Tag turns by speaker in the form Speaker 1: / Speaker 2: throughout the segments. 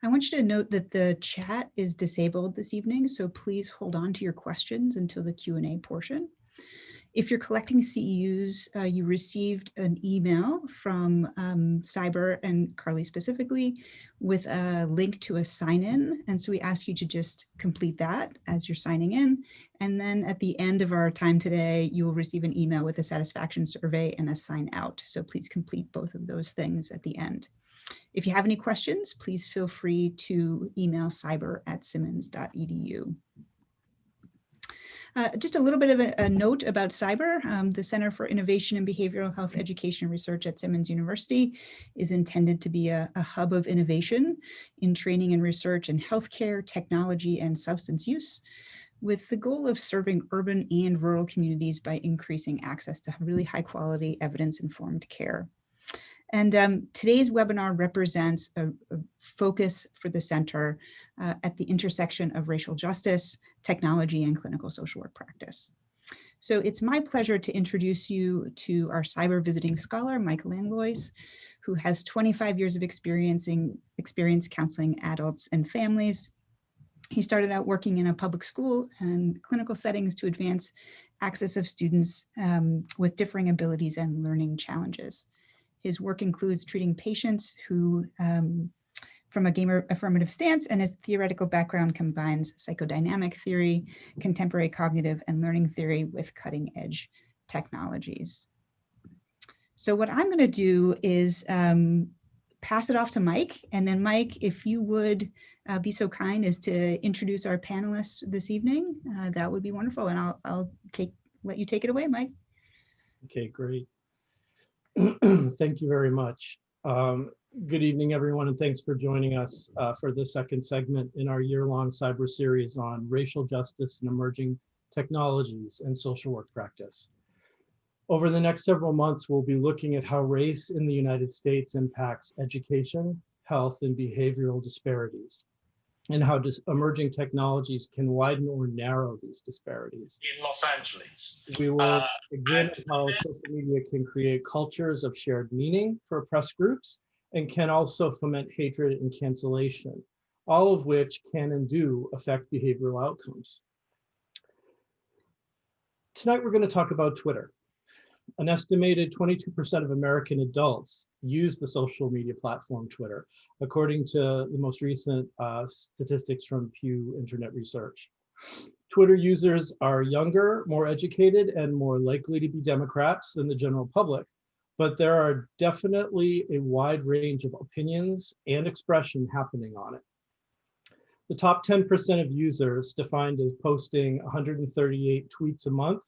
Speaker 1: I want you to note that the chat is disabled this evening, so please hold on to your questions until the Q&A portion. If you're collecting CEUs, you received an email from Cyber and Carly specifically with a link to a sign-in. And so we ask you to just complete that as you're signing in. And then at the end of our time today, you will receive an email with a satisfaction survey and a sign out. So please complete both of those things at the end. If you have any questions, please feel free to email cyber@simmons.edu. Just a little bit of a note about Cyber. The Center for Innovation and Behavioral Health Education Research at Simmons University is intended to be a hub of innovation in training and research in healthcare, technology, and substance use, with the goal of serving urban and rural communities by increasing access to really high quality evidence-informed care. And today's webinar represents a focus for the center at the intersection of racial justice, technology, and clinical social work practice. So it's my pleasure to introduce you to our cyber visiting scholar, Mike Langlois, who has 25 years of experience counseling adults and families. He started out working in a public school and clinical settings to advance access of students with differing abilities and learning challenges. His work includes treating patients who, from a gamer affirmative stance, and his theoretical background combines psychodynamic theory, contemporary cognitive and learning theory with cutting edge technologies. So what I'm gonna do is pass it off to Mike. And then Mike, if you would be so kind as to introduce our panelists this evening, that would be wonderful. And I'll let you take it away, Mike.
Speaker 2: Okay, great. Thank you very much. Good evening, everyone, and thanks for joining us for the second segment in our year-long cyber series on racial justice and emerging technologies and social work practice. Over the next several months, we'll be looking at how race in the United States impacts education, health, and behavioral disparities, and how emerging technologies can widen or narrow these disparities.
Speaker 3: In Los Angeles.
Speaker 2: We will examine how social media can create cultures of shared meaning for oppressed groups and can also foment hatred and cancellation, all of which can and do affect behavioral outcomes. Tonight, we're going to talk about Twitter. An estimated 22% of American adults use the social media platform Twitter, according to the most recent statistics from Pew Internet Research. Twitter users are younger, more educated, and more likely to be Democrats than the general public, but there are definitely a wide range of opinions and expression happening on it. The top 10% of users, defined as posting 138 tweets a month,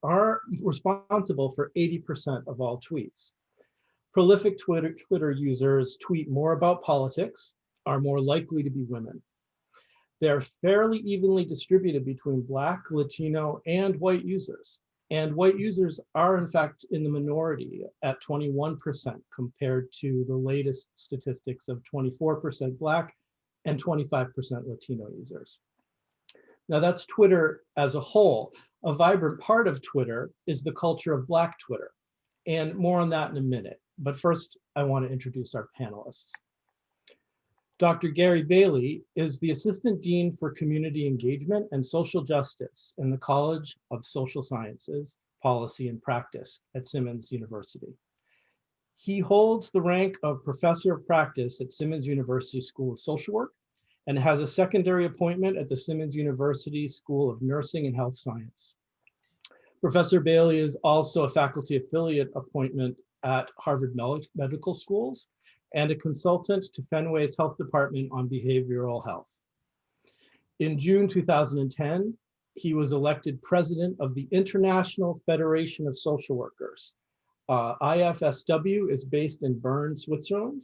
Speaker 2: are responsible for 80% of all tweets. Prolific Twitter users tweet more about politics, are more likely to be women. They're fairly evenly distributed between Black, Latino, and white users. And white users are, in fact, in the minority at 21% compared to the latest statistics of 24% Black and 25% Latino users. Now that's Twitter as a whole. A vibrant part of Twitter is the culture of Black Twitter, and more on that in a minute. But first, I want to introduce our panelists. Dr. Gary Bailey is the Assistant Dean for Community Engagement and Social Justice in the College of Social Sciences, Policy and Practice at Simmons University. He holds the rank of Professor of Practice at Simmons University School of Social Work and has a secondary appointment at the Simmons University School of Nursing and Health Science. Professor Bailey is also a faculty affiliate appointment at Harvard Medical Schools and a consultant to Fenway's Health Department on behavioral health. In June 2010, he was elected president of the International Federation of Social Workers. IFSW is based in Bern, Switzerland,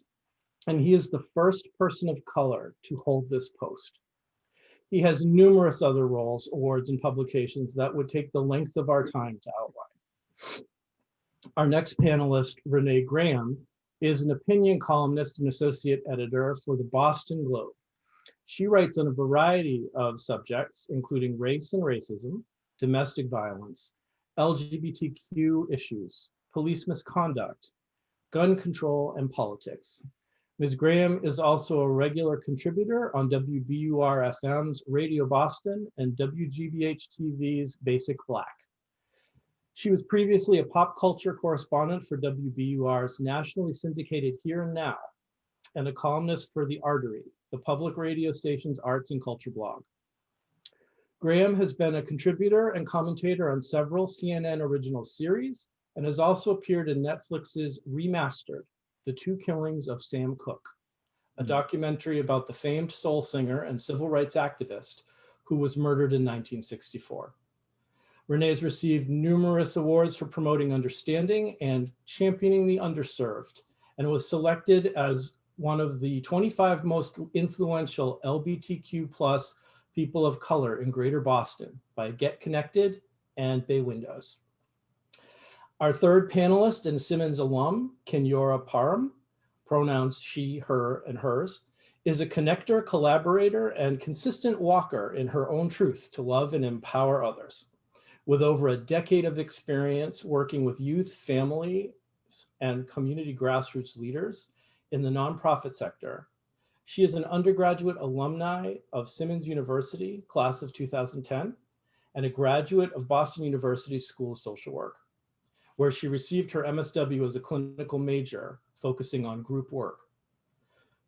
Speaker 2: and he is the first person of color to hold this post. He has numerous other roles, awards, and publications that would take the length of our time to outline. Our next panelist, Renee Graham, is an opinion columnist and associate editor for the Boston Globe. She writes on a variety of subjects, including race and racism, domestic violence, LGBTQ issues, police misconduct, gun control, and politics. Ms. Graham is also a regular contributor on WBUR-FM's Radio Boston and WGBH-TV's Basic Black. She was previously a pop culture correspondent for WBUR's nationally syndicated Here and Now, and a columnist for The Artery, the public radio station's arts and culture blog. Graham has been a contributor and commentator on several CNN original series and has also appeared in Netflix's Remastered, The Two Killings of Sam Cooke, a documentary about the famed soul singer and civil rights activist who was murdered in 1964. Renee has received numerous awards for promoting understanding and championing the underserved, and was selected as one of the 25 most influential LGBTQ+ people of color in Greater Boston by Get Connected and Bay Windows. Our third panelist and Simmons alum, Kenyora Parham, pronouns she, her, and hers, is a connector, collaborator, and consistent walker in her own truth to love and empower others. With over a decade of experience working with youth, families, and community grassroots leaders in the nonprofit sector, she is an undergraduate alumni of Simmons University, class of 2010, and a graduate of Boston University School of Social Work, where she received her MSW as a clinical major, focusing on group work.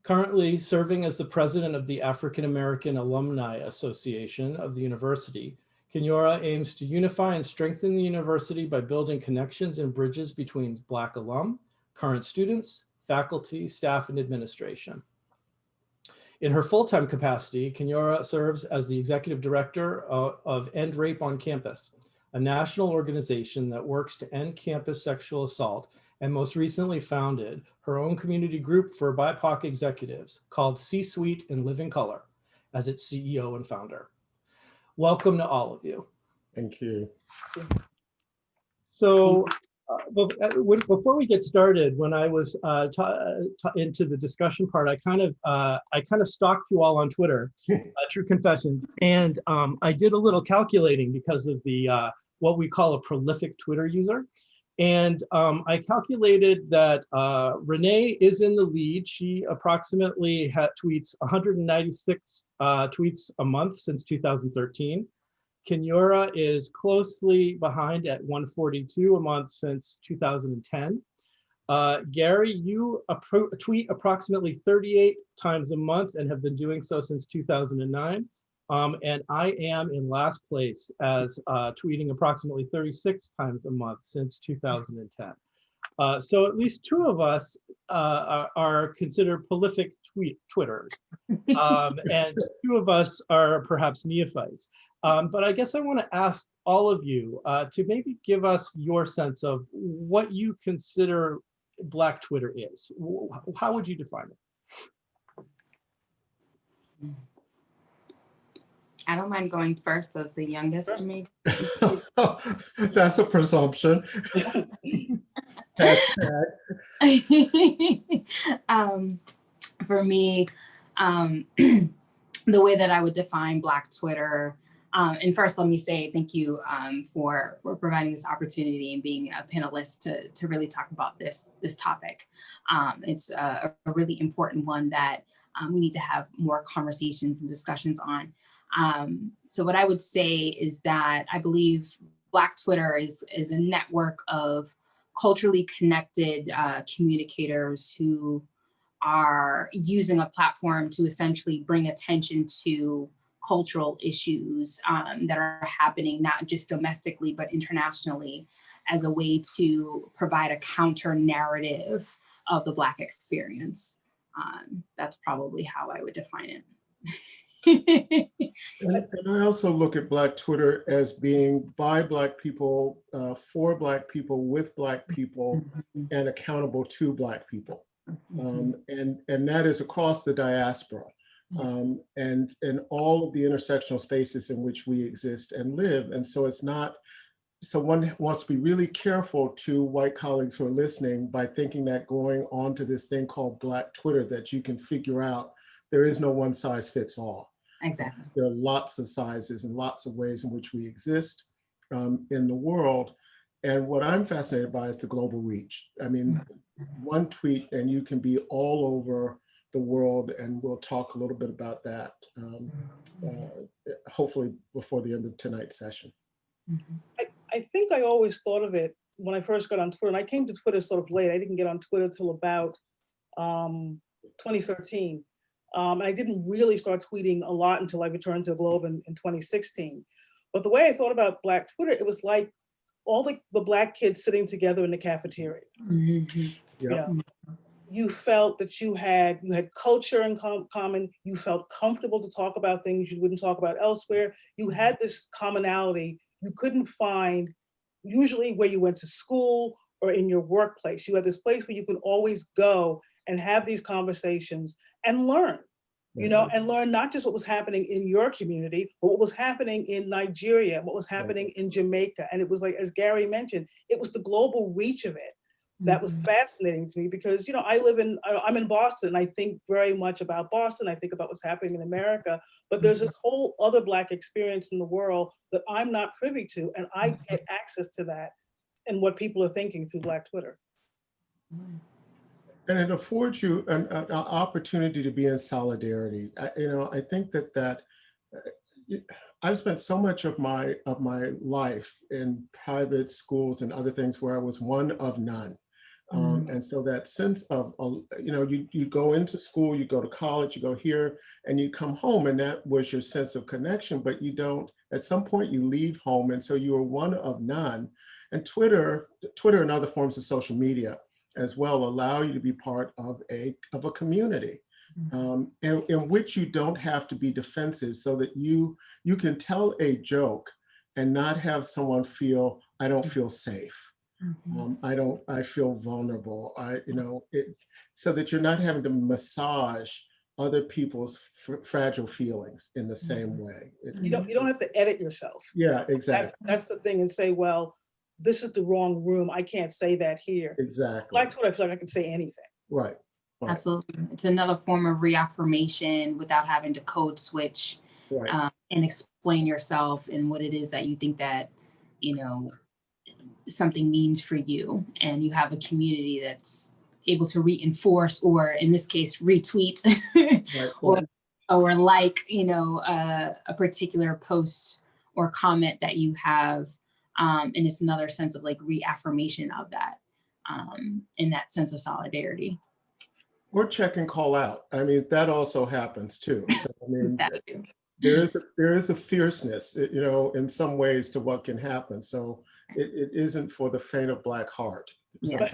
Speaker 2: Currently serving as the president of the African American Alumni Association of the university, Kenyora aims to unify and strengthen the university by building connections and bridges between Black alum, current students, faculty, staff, and administration. In her full-time capacity, Kenyora serves as the executive director of End Rape on Campus, a national organization that works to end campus sexual assault, and most recently founded her own community group for BIPOC executives called C-Suite in Living Color as its CEO and founder. Welcome to all of you.
Speaker 3: Thank you.
Speaker 2: So before we get started, when I was into the discussion part, I kind of stalked you all on Twitter, True Confessions, and I did a little calculating because of the what we call a prolific Twitter user. And I calculated that Renee is in the lead. She approximately tweets 196 tweets a month since 2013. Kenyora is closely behind at 142 a month since 2010. Gary, you tweet approximately 38 times a month and have been doing so since 2009. And I am in last place as tweeting approximately 36 times a month since 2010. So at least two of us are considered prolific Twitterers, and two of us are perhaps neophytes. But I guess I want to ask all of you to maybe give us your sense of what you consider Black Twitter is. How would you define it?
Speaker 4: I don't mind going first as the youngest, maybe.
Speaker 3: That's a presumption.
Speaker 4: For me, the way that I would define Black Twitter, and first let me say thank you for providing this opportunity and being a panelist to really talk about this topic. It's a really important one that we need to have more conversations and discussions on. So what I would say is that I believe Black Twitter is a network of culturally connected communicators who are using a platform to essentially bring attention to cultural issues that are happening not just domestically but internationally, as a way to provide a counter narrative of the Black experience. That's probably how I would define it.
Speaker 3: And I also look at Black Twitter as being by Black people, for Black people, with Black people, and accountable to Black people. And that is across the diaspora, and all of the intersectional spaces in which we exist and live. And so it's not, so one wants to be really careful to white colleagues who are listening by thinking that going on to this thing called Black Twitter that you can figure out, there is no one size fits all.
Speaker 4: Exactly.
Speaker 3: There are lots of sizes and lots of ways in which we exist in the world. And what I'm fascinated by is the global reach. I mean, one tweet and you can be all over the world, and we'll talk a little bit about that, hopefully before the end of tonight's session.
Speaker 5: I think I always thought of it when I first got on Twitter, and I came to Twitter sort of late. I didn't get on Twitter till about 2013. And I didn't really start tweeting a lot until I returned to the Globe in 2016. But the way I thought about Black Twitter, it was like all the Black kids sitting together in the cafeteria.
Speaker 3: Yeah.
Speaker 5: You know, you felt that you had culture in common. You felt comfortable to talk about things you wouldn't talk about elsewhere. You had this commonality you couldn't find usually where you went to school or in your workplace. You had this place where you could always go and have these conversations and learn, you know, and learn not just what was happening in your community, but what was happening in Nigeria, what was happening in Jamaica. And it was like, as Gary mentioned, it was the global reach of it that was fascinating to me, because, you know, I'm in Boston, and I think very much about Boston. I think about what's happening in America, but there's this whole other Black experience in the world that I'm not privy to, and I get access to that and what people are thinking through Black Twitter.
Speaker 3: And it affords you an opportunity to be in solidarity. I think that I've spent so much of my life in private schools and other things where I was one of none. And so that sense of, you go into school, you go to college, you go here, and you come home, and that was your sense of connection, but you don't, at some point you leave home, and so you are one of none. And Twitter and other forms of social media as well allow you to be part of a community, in which you don't have to be defensive, so that you can tell a joke and not have someone feel, I don't feel safe. I feel vulnerable. So that you're not having to massage other people's fragile feelings in the same way.
Speaker 5: You don't have to edit yourself.
Speaker 3: Yeah, exactly.
Speaker 5: That's the thing, and say, well, this is the wrong room. I can't say that here.
Speaker 3: Exactly.
Speaker 5: Black Twitter, I feel like I can say anything.
Speaker 3: Right.
Speaker 4: Absolutely. It's another form of reaffirmation without having to code switch, and explain yourself and what it is that you think that, something means for you. And you have a community that's able to reinforce, or in this case, retweet, or like, a particular post or comment that you have. And it's another sense of like reaffirmation of that, in that sense of solidarity.
Speaker 3: Or check and call out. I mean, that also happens too. So, I mean, there is a fierceness, in some ways to what can happen. So it isn't for the faint of Black heart.
Speaker 4: Yeah.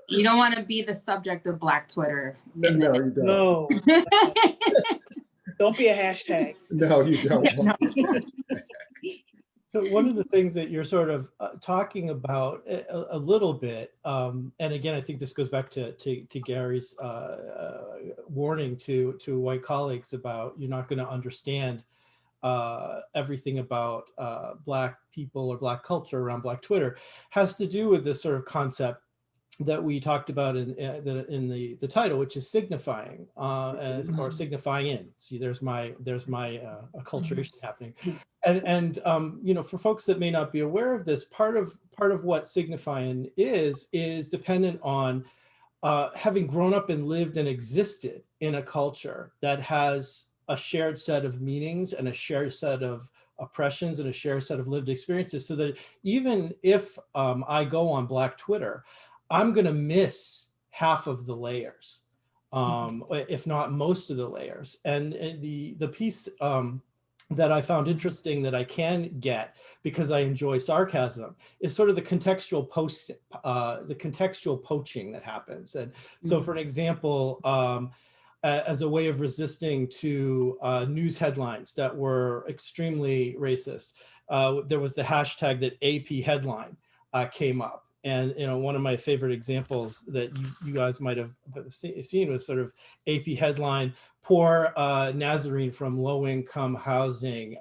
Speaker 4: You don't want to be the subject of Black Twitter.
Speaker 3: No, you don't.
Speaker 5: No. Don't be a hashtag.
Speaker 3: No, you don't.
Speaker 4: No.
Speaker 2: So one of the things that you're sort of talking about a little bit, and again, I think this goes back to Gary's warning to white colleagues about you're not going to understand everything about Black people or Black culture around Black Twitter, has to do with this sort of concept that we talked about in the title, which is signifying, or signifying in. See, there's my acculturation happening, and for folks that may not be aware of this, part of what signifying is dependent on having grown up and lived and existed in a culture that has a shared set of meanings and a shared set of oppressions and a shared set of lived experiences, so that even if I go on Black Twitter, I'm going to miss half of the layers, if not most of the layers. And the piece that I found interesting that I can get, because I enjoy sarcasm, is sort of the contextual poaching that happens. And so, for an example, as a way of resisting to news headlines that were extremely racist, there was the hashtag that AP headline came up. And one of my favorite examples that you guys might have seen was sort of AP headline: poor Nazarene from low-income housing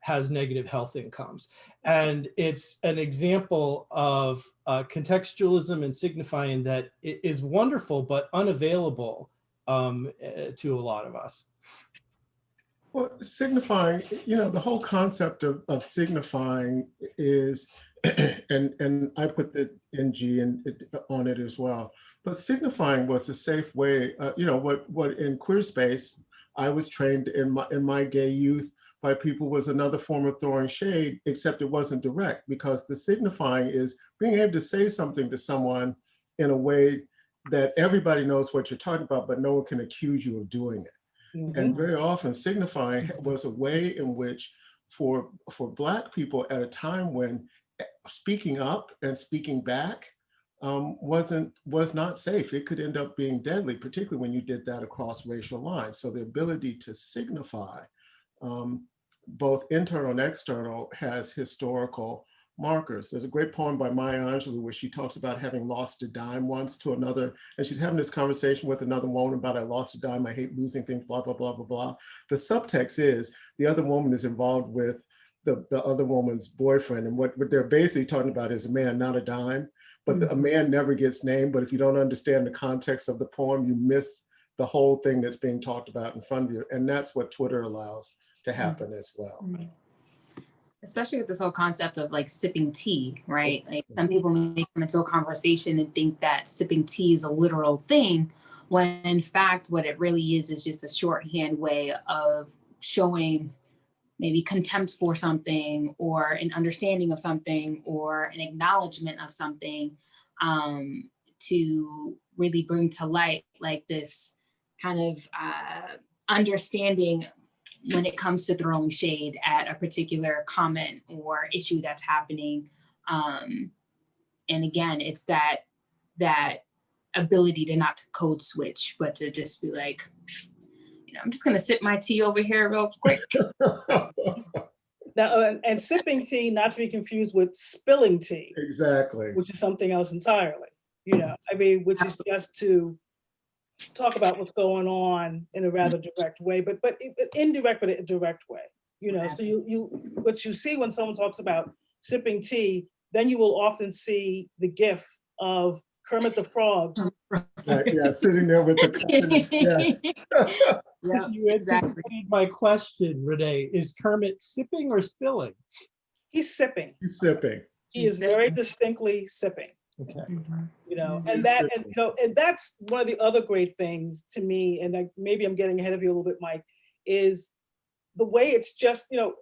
Speaker 2: has negative health incomes. And it's an example of contextualism and signifying that is wonderful but unavailable to a lot of us.
Speaker 3: Well, signifying, the whole concept of signifying is and I put the NG on it as well. But signifying was a safe way. You know, what in queer space, I was trained in my gay youth by people was another form of throwing shade, except it wasn't direct, because the signifying is being able to say something to someone in a way that everybody knows what you're talking about, but no one can accuse you of doing it.
Speaker 5: Mhm.
Speaker 3: And very often signifying was a way in which for Black people at a time when speaking up and speaking back was not safe. It could end up being deadly, particularly when you did that across racial lines. So the ability to signify um, both internal and external has historical markers. There's a great poem by Maya Angelou where she talks about having lost a dime once to another, and she's having this conversation with another woman about, I lost a dime, I hate losing things, blah, blah, blah, blah, blah. The subtext is the other woman is involved with the other woman's boyfriend, and what they're basically talking about is a man, not a dime. But a man never gets named, but if you don't understand the context of the poem, you miss the whole thing that's being talked about in front of you. And that's what Twitter allows to happen as well.
Speaker 4: Especially with this whole concept of like sipping tea, right? Like some people make them into a conversation and think that sipping tea is a literal thing, when in fact, what it really is just a shorthand way of showing maybe contempt for something or an understanding of something or an acknowledgement of something, to really bring to light like this kind of understanding when it comes to throwing shade at a particular comment or issue that's happening. And again, it's that ability to not code switch, but to just be like, you know, I'm just gonna sip my tea over here real quick.
Speaker 5: Now, and sipping tea, not to be confused with spilling tea.
Speaker 3: Exactly.
Speaker 5: Which is something else entirely, you know, I mean, which is just to talk about what's going on in a rather direct way, but indirect, but a direct way, you know. So what you see when someone talks about sipping tea, then you will often see the gif of Kermit the Frog.
Speaker 3: Yeah, sitting there with the cup in his chest.
Speaker 4: Yeah,
Speaker 2: You anticipated my question, Renee. Is Kermit sipping or spilling?
Speaker 5: He's sipping.
Speaker 3: He's sipping.
Speaker 5: He is very distinctly sipping.
Speaker 2: Okay.
Speaker 5: You know, and that's one of the other great things to me, and maybe I'm getting ahead of you a little bit, Mike, is the way it's just, you know,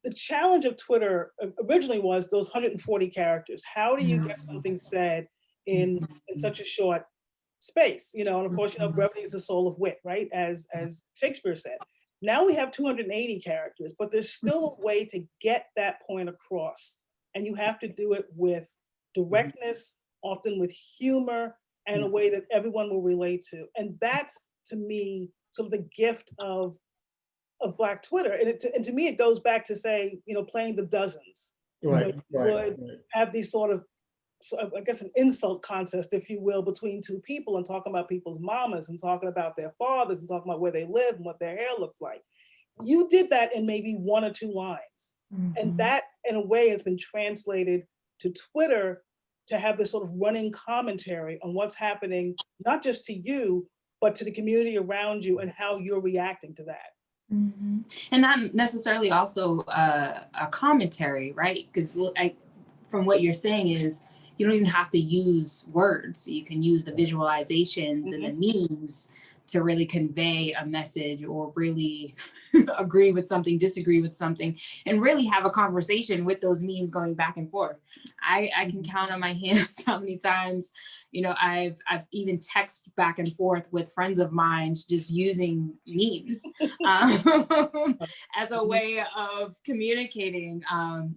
Speaker 5: the challenge of Twitter originally was those 140 characters. How do you get something said in such a short space? You know, and of course, you know, brevity is the soul of wit, right? As Shakespeare said. Now we have 280 characters, but there's still a way to get that point across. And you have to do it with directness, often with humor, and a way that everyone will relate to. And that's, to me, sort of the gift of Black Twitter. And to me, it goes back to, say, you know, playing the dozens.
Speaker 3: Right,
Speaker 5: you would have these sort of, I guess, an insult contest, if you will, between two people, and talking about people's mamas and talking about their fathers and talking about where they live and what their hair looks like. You did that in maybe one or two lines. And that, in a way, has been translated to Twitter to have this sort of running commentary on what's happening, not just to you, but to the community around you and how you're reacting to that.
Speaker 4: And not necessarily also a commentary, right? Because from what you're saying is, you don't even have to use words. You can use the visualizations and the memes to really convey a message, or really agree with something, disagree with something, and really have a conversation with those memes going back and forth. I can count on my hands how many times, you know, I've even texted back and forth with friends of mine just using memes as a way of communicating,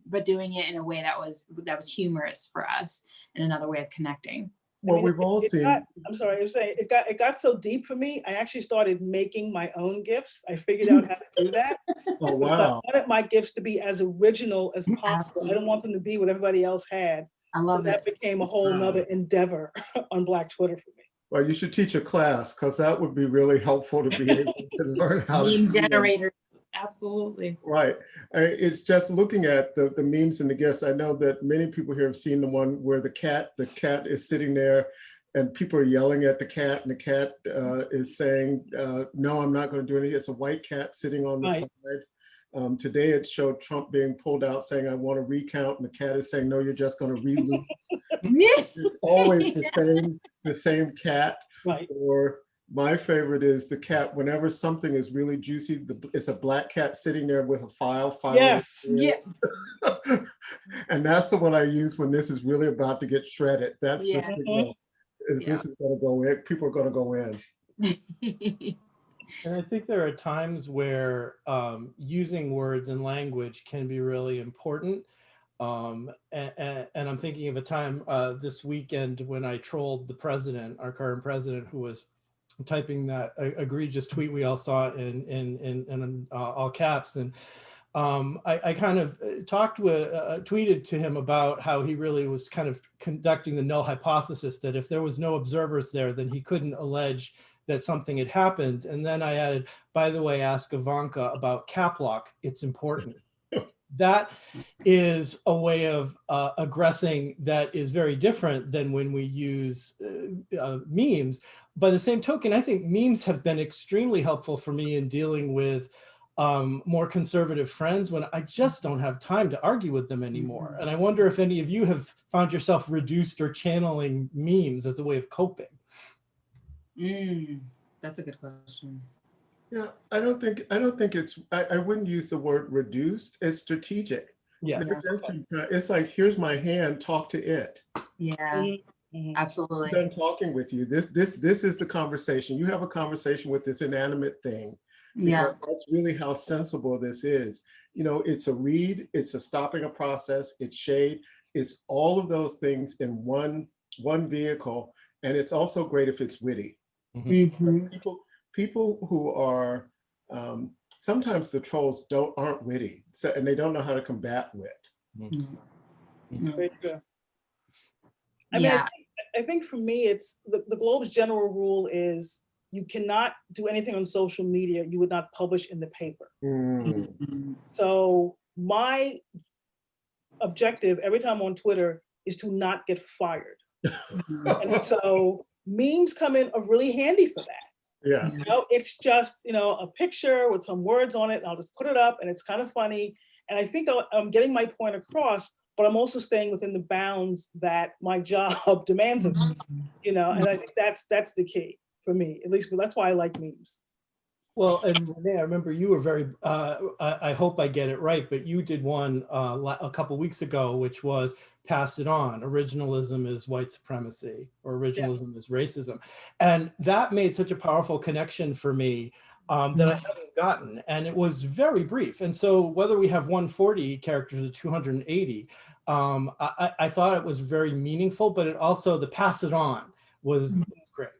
Speaker 4: but doing it in a way that was humorous for us, and another way of connecting.
Speaker 3: Well, I mean, we've all seen.
Speaker 5: I'm sorry, I was saying it got so deep for me. I actually started making my own GIFs. I figured out how to do that.
Speaker 3: Oh, wow.
Speaker 5: I wanted my GIFs to be as original as possible. Absolutely. I don't want them to be what everybody else had.
Speaker 4: I love
Speaker 5: that became a whole nother endeavor on Black Twitter for me.
Speaker 3: Well, you should teach a class, because that would be really helpful to be able to learn how to
Speaker 4: meme generator. Absolutely.
Speaker 3: Right. It's just looking at the memes and the GIFs. I know that many people here have seen the one where the cat is sitting there and people are yelling at the cat, and the cat is saying, no, I'm not going to do anything. It's a white cat sitting on the side. Today it showed Trump being pulled out saying, I want to recount, and the cat is saying, no, you're just going to re-lose. It's always the same cat.
Speaker 5: Right.
Speaker 3: Or my favorite is the cat, whenever something is really juicy, it's a black cat sitting there with a file.
Speaker 5: Yes.
Speaker 4: Yeah.
Speaker 3: And that's the one I use when this is really about to get shredded. That's the
Speaker 4: Yeah.
Speaker 3: signal. Is
Speaker 4: Yeah.
Speaker 3: this is going to go in, people are going to go in.
Speaker 2: And I think there are times where using words and language can be really important. And I'm thinking of a time this weekend when I trolled the president, our current president, who was typing that egregious tweet we all saw in all caps. And I kind of tweeted to him about how he really was kind of conducting the null hypothesis, that if there was no observers there, then he couldn't allege that something had happened. And then I added, by the way, ask Ivanka about cap lock. It's important. That is a way of aggressing that is very different than when we use memes. By the same token, I think memes have been extremely helpful for me in dealing with more conservative friends when I just don't have time to argue with them anymore. And I wonder if any of you have found yourself reduced or channeling memes as a way of coping.
Speaker 4: That's a good question.
Speaker 3: Yeah, I don't think it's, I wouldn't use the word reduced. It's strategic.
Speaker 2: Yeah.
Speaker 3: It's like, here's my hand, talk to it.
Speaker 4: Yeah, absolutely.
Speaker 3: I'm done talking with you. This is the conversation. You have a conversation with this inanimate thing.
Speaker 4: Yeah.
Speaker 3: That's really how sensible this is. You know, it's a read, it's a stopping a process, it's shade, it's all of those things in one vehicle. And it's also great if it's witty. People who are, sometimes the trolls aren't witty, and they don't know how to combat wit.
Speaker 5: Very true. I mean, I think for me, it's the Globe's general rule is you cannot do anything on social media you would not publish in the paper. So my objective every time I'm on Twitter is to not get fired. And so memes come in are really handy for that.
Speaker 3: Yeah.
Speaker 5: You know, it's just, you know, a picture with some words on it, and I'll just put it up, and it's kind of funny. And I think I'm getting my point across, but I'm also staying within the bounds that my job demands of me, you know, and I think that's the key for me, at least. That's why I like memes.
Speaker 2: Well, and Renee, I remember you were very, I hope I get it right, but you did one a couple weeks ago, which was pass it on. Originalism is white supremacy, or originalism is racism. And that made such a powerful connection for me that I haven't gotten. And it was very brief. And so whether we have 140 characters or 280, I thought it was very meaningful, but it also, the pass it on was great.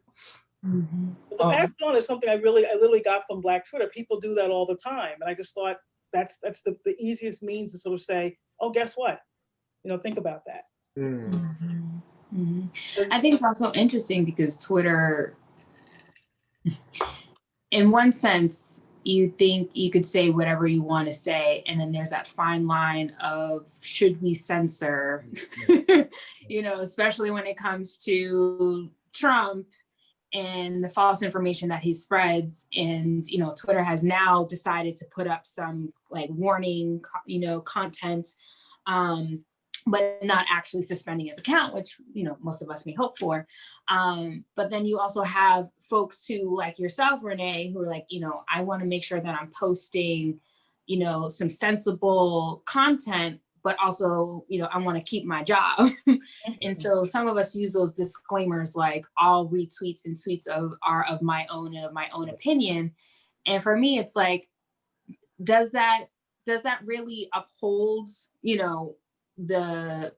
Speaker 5: But the pass it on is something I literally got from Black Twitter. People do that all the time. And I just thought that's the easiest means to sort of say, oh, guess what? You know, think about that.
Speaker 4: I think it's also interesting because Twitter, in one sense, you think you could say whatever you want to say, and then there's that fine line of should we censor, you know, especially when it comes to Trump and the false information that he spreads. And, you know, Twitter has now decided to put up some like warning, you know, content, but not actually suspending his account, which, you know, most of us may hope for. But then you also have folks who, like yourself, Renee, who are like, you know, I want to make sure that I'm posting, you know, some sensible content, but also, you know, I want to keep my job. And so some of us use those disclaimers like all retweets and tweets are of my own and of my own opinion. And for me, it's like, does that really uphold, you know, the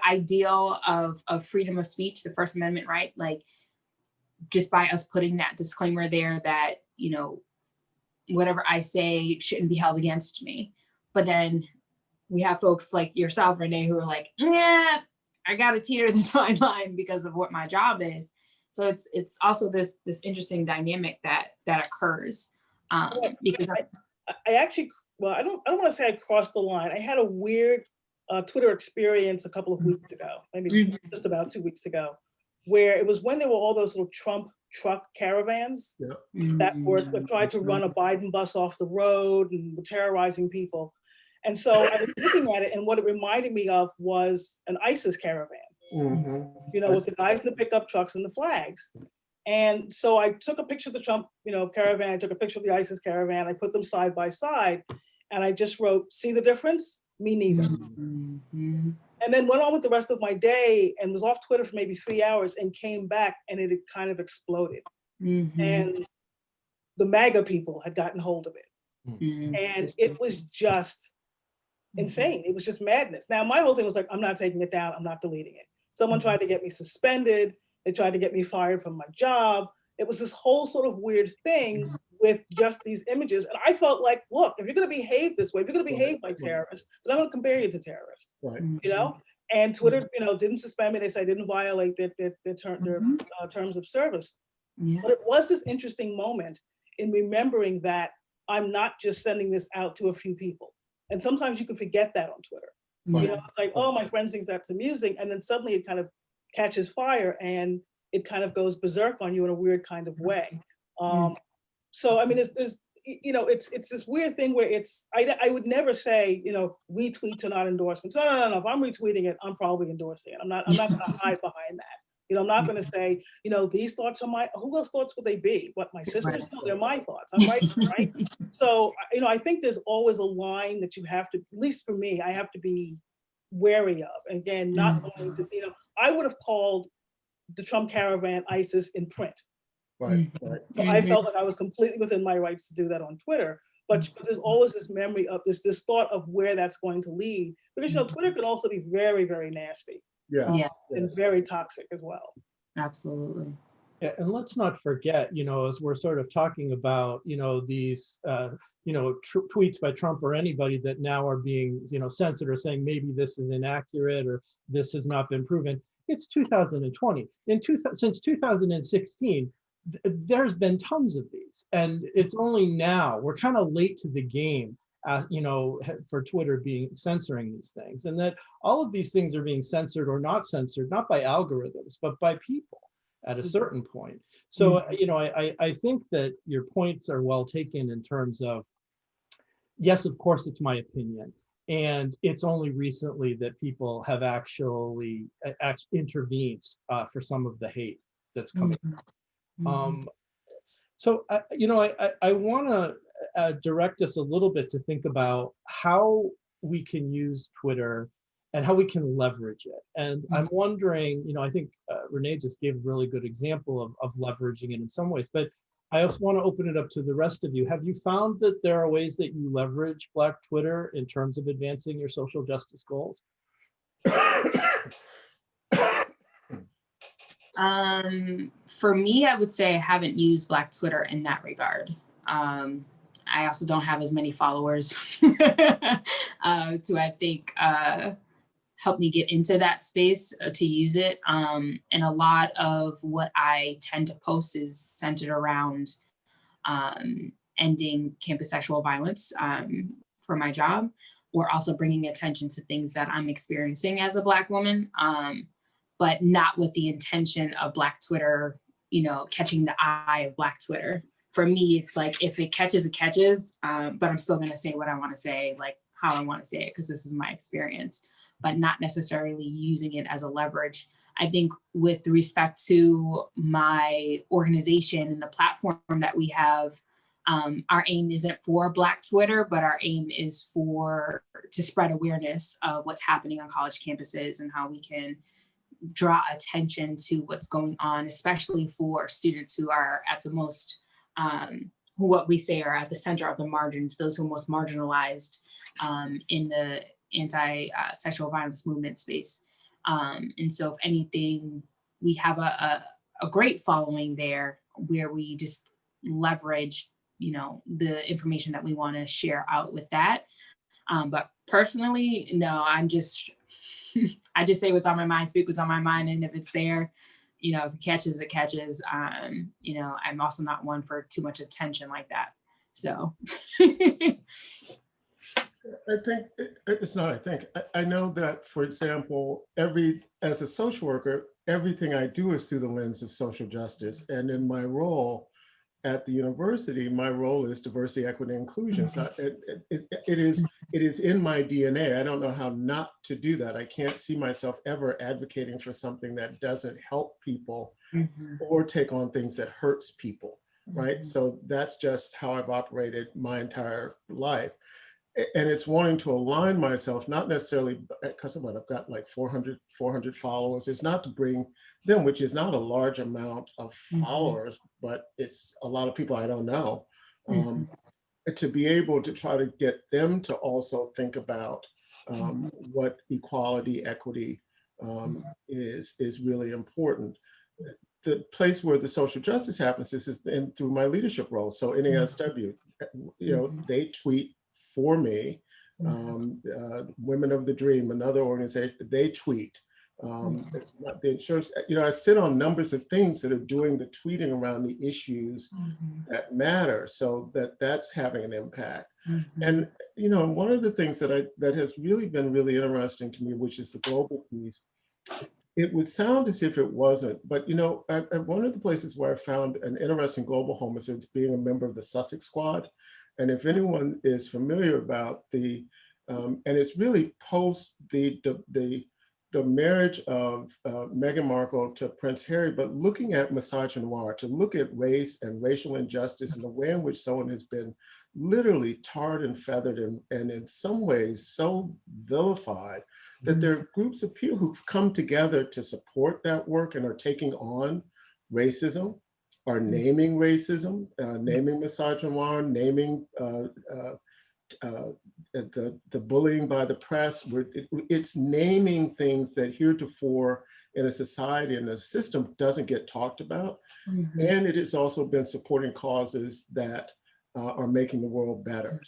Speaker 4: ideal of freedom of speech, the First Amendment, right? Like, just by us putting that disclaimer there that, you know, whatever I say shouldn't be held against me. But then we have folks like yourself, Renee, who are like, yeah, I got to teeter this fine line because of what my job is. So it's also this interesting dynamic that occurs. Because
Speaker 5: I actually, well, I don't want to say I crossed the line. I had a weird Twitter experience a couple of weeks ago, maybe just about 2 weeks ago, where it was when there were all those little Trump truck caravans
Speaker 3: Yeah.
Speaker 5: that were tried to run a Biden bus off the road and were terrorizing people. And so I was looking at it, and what it reminded me of was an ISIS caravan,
Speaker 3: Mhm.
Speaker 5: you know, with the guys in the pickup trucks and the flags. And so I took a picture of the Trump, you know, caravan, I took a picture of the ISIS caravan, I put them side by side, and I just wrote, see the difference? Me neither. And then went on with the rest of my day and was off Twitter for maybe 3 hours and came back, and it had kind of exploded. And the MAGA people had gotten hold of it. And it was just insane. It was just madness. Now, my whole thing was like, I'm not taking it down. I'm not deleting it. Someone tried to get me suspended. They tried to get me fired from my job. It was this whole sort of weird thing with just these images. And I felt like, look, if you're going to behave this way, if you're going to behave like terrorists, then I'm going to compare you to terrorists,
Speaker 3: Right.
Speaker 5: you know? And Twitter, you know, didn't suspend me. They said I didn't violate their terms of service. But it was this interesting moment in remembering that I'm not just sending this out to a few people. And sometimes you can forget that on Twitter. You know, it's like, oh, my friend thinks that's amusing. And then suddenly it kind of catches fire and it kind of goes berserk on you in a weird kind of way. So, I mean, it's you know, it's this weird thing where it's, I would never say, you know, retweets are not endorsements. No. If I'm retweeting it, I'm probably endorsing it. I'm not going to hide behind that. You know, I'm not going to say, you know, these thoughts are my, who else thoughts would they be? What, my sisters? No, they're my thoughts. I'm right, right? So, you know, I think there's always a line that you have to, at least for me, I have to be wary of. Again, not going to, you know, I would have called the Trump caravan ISIS in print.
Speaker 3: Right.
Speaker 5: So I felt like I was completely within my rights to do that on Twitter. But there's always this memory of this thought of where that's going to lead. Because, you know, Twitter can also be very, very nasty. And very toxic as well.
Speaker 4: Absolutely.
Speaker 2: Yeah, and let's not forget, you know, as we're sort of talking about, you know, these, you know, tweets by Trump or anybody that now are being, you know, censored or saying maybe this is inaccurate or this has not been proven. It's 2020. Since 2016, there's been tons of these, and it's only now we're kind of late to the game. You know, for Twitter being censoring these things, and that all of these things are being censored or not censored, not by algorithms, but by people at a certain point. So, you know, I think that your points are well taken in terms of, yes, of course, it's my opinion. And it's only recently that people have actually intervened for some of the hate that's coming. So, you know, I want to direct us a little bit to think about how we can use Twitter and how we can leverage it. And I'm wondering, you know, I think Renee just gave a really good example of leveraging it in some ways, but I also want to open it up to the rest of you. Have you found that there are ways that you leverage Black Twitter in terms of advancing your social justice goals?
Speaker 4: For me, I would say I haven't used Black Twitter in that regard. I also don't have as many followers to, I think, help me get into that space to use it. And a lot of what I tend to post is centered around ending campus sexual violence for my job, or also bringing attention to things that I'm experiencing as a Black woman, but not with the intention of Black Twitter, you know, catching the eye of Black Twitter. For me, it's like, if it catches, it catches, but I'm still gonna say what I wanna say, like how I wanna say it, because this is my experience, but not necessarily using it as a leverage. I think with respect to my organization and the platform that we have, our aim isn't for Black Twitter, but our aim is to spread awareness of what's happening on college campuses and how we can draw attention to what's going on, especially for students who are at the most, who what we say are at the center of the margins, those who are most marginalized in the anti-sexual violence movement space. And so if anything, we have a great following there where we just leverage, you know, the information that we want to share out with that. But personally, no, I'm just, I just say what's on my mind, speak what's on my mind. And if it's there, you know, if it catches, it catches. You know, I'm also not one for too much attention like that. So.
Speaker 3: I think it's not. I think I know that, for example, as a social worker, everything I do is through the lens of social justice, and in my role at the university, my role is diversity, equity, and inclusion. It's not, it is in my DNA. I don't know how not to do that. I can't see myself ever advocating for something that doesn't help people or take on things that hurts people, right? So that's just how I've operated my entire life. And it's wanting to align myself, not necessarily because of what I've got like 400 followers. It's not to bring them, which is not a large amount of followers, but it's a lot of people I don't know. To be able to try to get them to also think about what equality, equity is really important. The place where the social justice happens is through my leadership role. So NASW, they tweet for me. Women of the Dream, another organization, they tweet. The insurance, I sit on numbers of things that are doing the tweeting around the issues that matter, so that's having an impact. And one of the things that has really been really interesting to me, which is the global piece. It would sound as if it wasn't, but one of the places where I found an interesting global home is being a member of the Sussex Squad. And if anyone is familiar about and it's really post the marriage of Meghan Markle to Prince Harry, but looking at misogynoir, to look at race and racial injustice and the way in which someone has been literally tarred and feathered and in some ways so vilified, that there are groups of people who've come together to support that work and are taking on racism, are naming racism, naming misogynoir, naming the bullying by the press. It's naming things that heretofore in a society and a system doesn't get talked about. And it has also been supporting causes that are making the world better.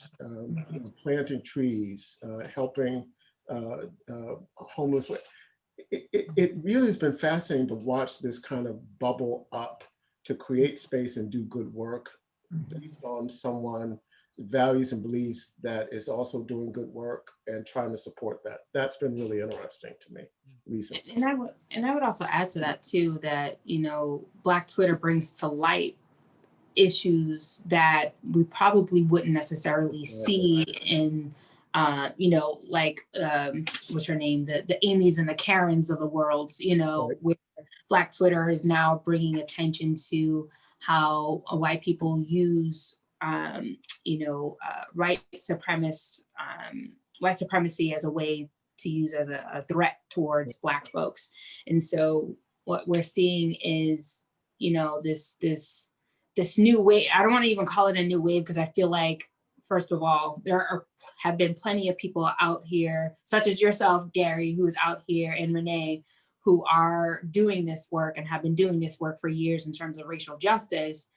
Speaker 3: Planting trees, helping homeless. It really has been fascinating to watch this kind of bubble up to create space and do good work based on someone values and beliefs that is also doing good work and trying to support that. That's been really interesting to me recently.
Speaker 4: And I would also add to that too, that, Black Twitter brings to light issues that we probably wouldn't necessarily see in, what's her name? The Amy's and the Karens of the world, where Black Twitter is now bringing attention to how white people use white supremacy as a way to use as a threat towards Black folks. And so what we're seeing is, this new wave. I don't want to even call it a new wave, because I feel like, first of all, have been plenty of people out here, such as yourself, Gary, who is out here, and Renee, who are doing this work and have been doing this work for years in terms of racial justice.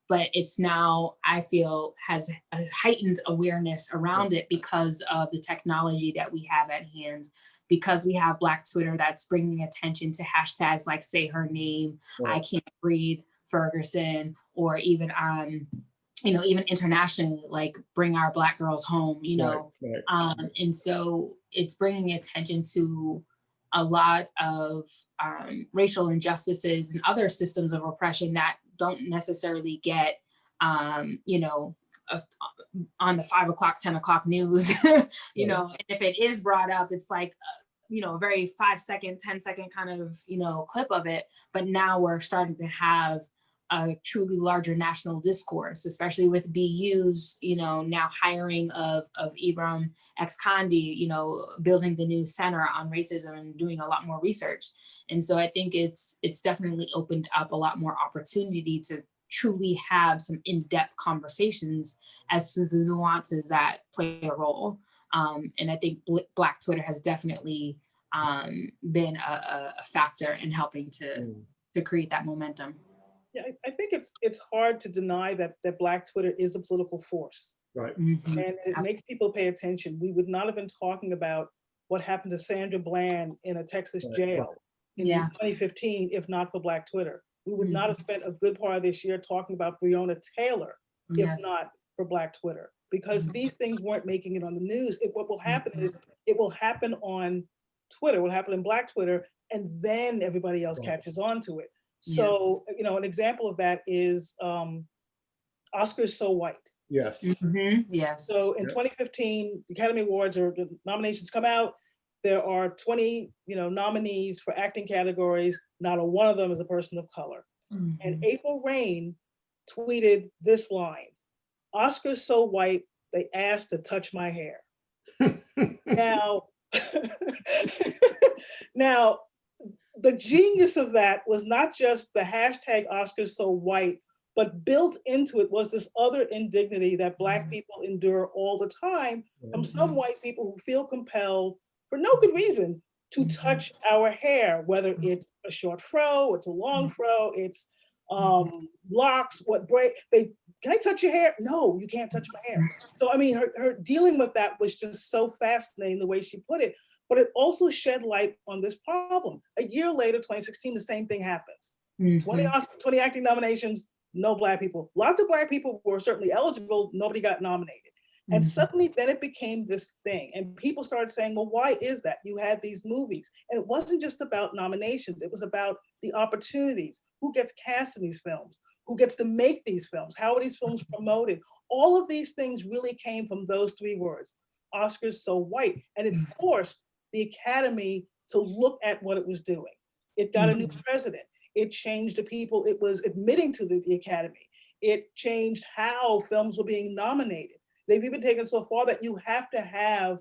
Speaker 4: But it's now, I feel, has a heightened awareness around it because of the technology that we have at hand, because we have Black Twitter that's bringing attention to hashtags like Say Her Name, I Can't Breathe, Ferguson, or even even internationally, like Bring Our Black Girls Home, and so it's bringing attention to a lot of racial injustices and other systems of oppression that don't necessarily get, on the 5 o'clock, 10 o'clock news, and if it is brought up, it's like, a very 5-second, 10-second kind of, clip of it. But now we're starting to have a truly larger national discourse, especially with BU's, now hiring of Ibram X. Kendi, building the new center on racism and doing a lot more research. And so I think it's definitely opened up a lot more opportunity to truly have some in-depth conversations as to the nuances that play a role. And I think Black Twitter has definitely been a factor in helping to create that momentum.
Speaker 5: Yeah, I think it's hard to deny that Black Twitter is a political force.
Speaker 3: Right.
Speaker 5: And it makes people pay attention. We would not have been talking about what happened to Sandra Bland in a Texas jail in 2015 if not for Black Twitter. We would not have spent a good part of this year talking about Breonna Taylor if not for Black Twitter, because these things weren't making it on the news. What will happen is it will happen on Twitter, will happen in Black Twitter, and then everybody else catches on to it. So, you know, an example of that is Oscars So White.
Speaker 3: Yes.
Speaker 4: Yes.
Speaker 5: So in 2015, the Academy Awards, or the nominations come out, there are 20, you know, nominees for acting categories. Not a one of them is a person of color. And April Rain tweeted this line: "Oscars so white, they asked to touch my hair." Now, now, the genius of that was not just the hashtag Oscars so white, but built into it was this other indignity that Black people endure all the time from some white people who feel compelled, for no good reason, to touch our hair, whether it's a short fro, it's a long fro, it's locks, what braid, can I touch your hair? No, you can't touch my hair. So, I mean, her dealing with that was just so fascinating, the way she put it, but it also shed light on this problem. A year later, 2016, the same thing happens. 20 acting nominations, no Black people. Lots of Black people were certainly eligible, nobody got nominated. And suddenly then it became this thing. And people started saying, well, why is that? You had these movies. And it wasn't just about nominations. It was about the opportunities. Who gets cast in these films? Who gets to make these films? How are these films promoted? All of these things really came from those three words: Oscars so white. And it forced the Academy to look at what it was doing. It got a new president. It changed the people it was admitting to the Academy. It changed how films were being nominated. They've even taken so far that you have to have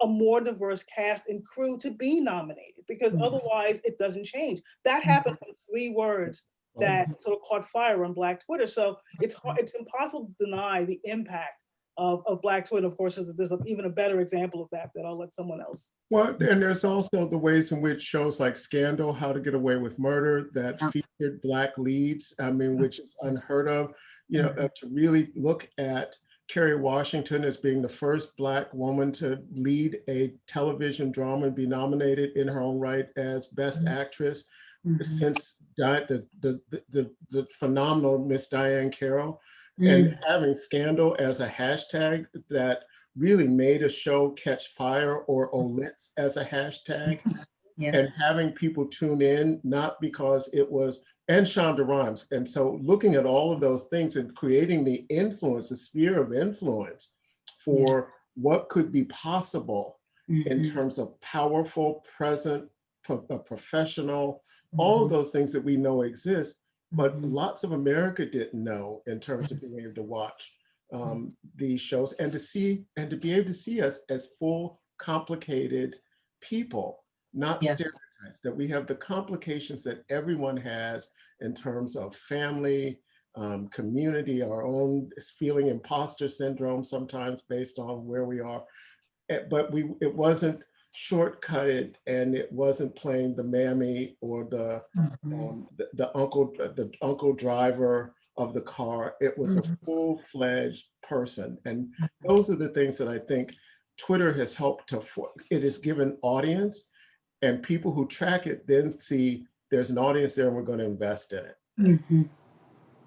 Speaker 5: a more diverse cast and crew to be nominated, because otherwise it doesn't change. That happened from three words that sort of caught fire on Black Twitter. So it's impossible to deny the impact of Black Twitter. Of course, there's even a better example of that I'll let someone else.
Speaker 3: Well, and there's also the ways in which shows like Scandal, How to Get Away with Murder, that featured Black leads, I mean, which is unheard of, you know, to really look at Kerry Washington as being the first Black woman to lead a television drama and be nominated in her own right as Best Actress since the phenomenal Miss Diane Carroll, and having Scandal as a hashtag that really made a show catch fire, or Olitz as a hashtag, and having people tune in, not because it was, and Shonda Rhimes. And so looking at all of those things and creating the influence, the sphere of influence for what could be possible in terms of powerful, present, professional, all of those things that we know exist, but lots of America didn't know in terms of being able to watch these shows and to be able to see us as full, complicated people, not stereotypes, that we have the complications that everyone has in terms of family, community, our own feeling imposter syndrome sometimes based on where we are. But it wasn't shortcutted, and it wasn't playing the mammy or the uncle driver of the car. It was a full-fledged person. And those are the things that I think Twitter has helped it has given audience, and people who track it then see there's an audience there and we're going to invest in it.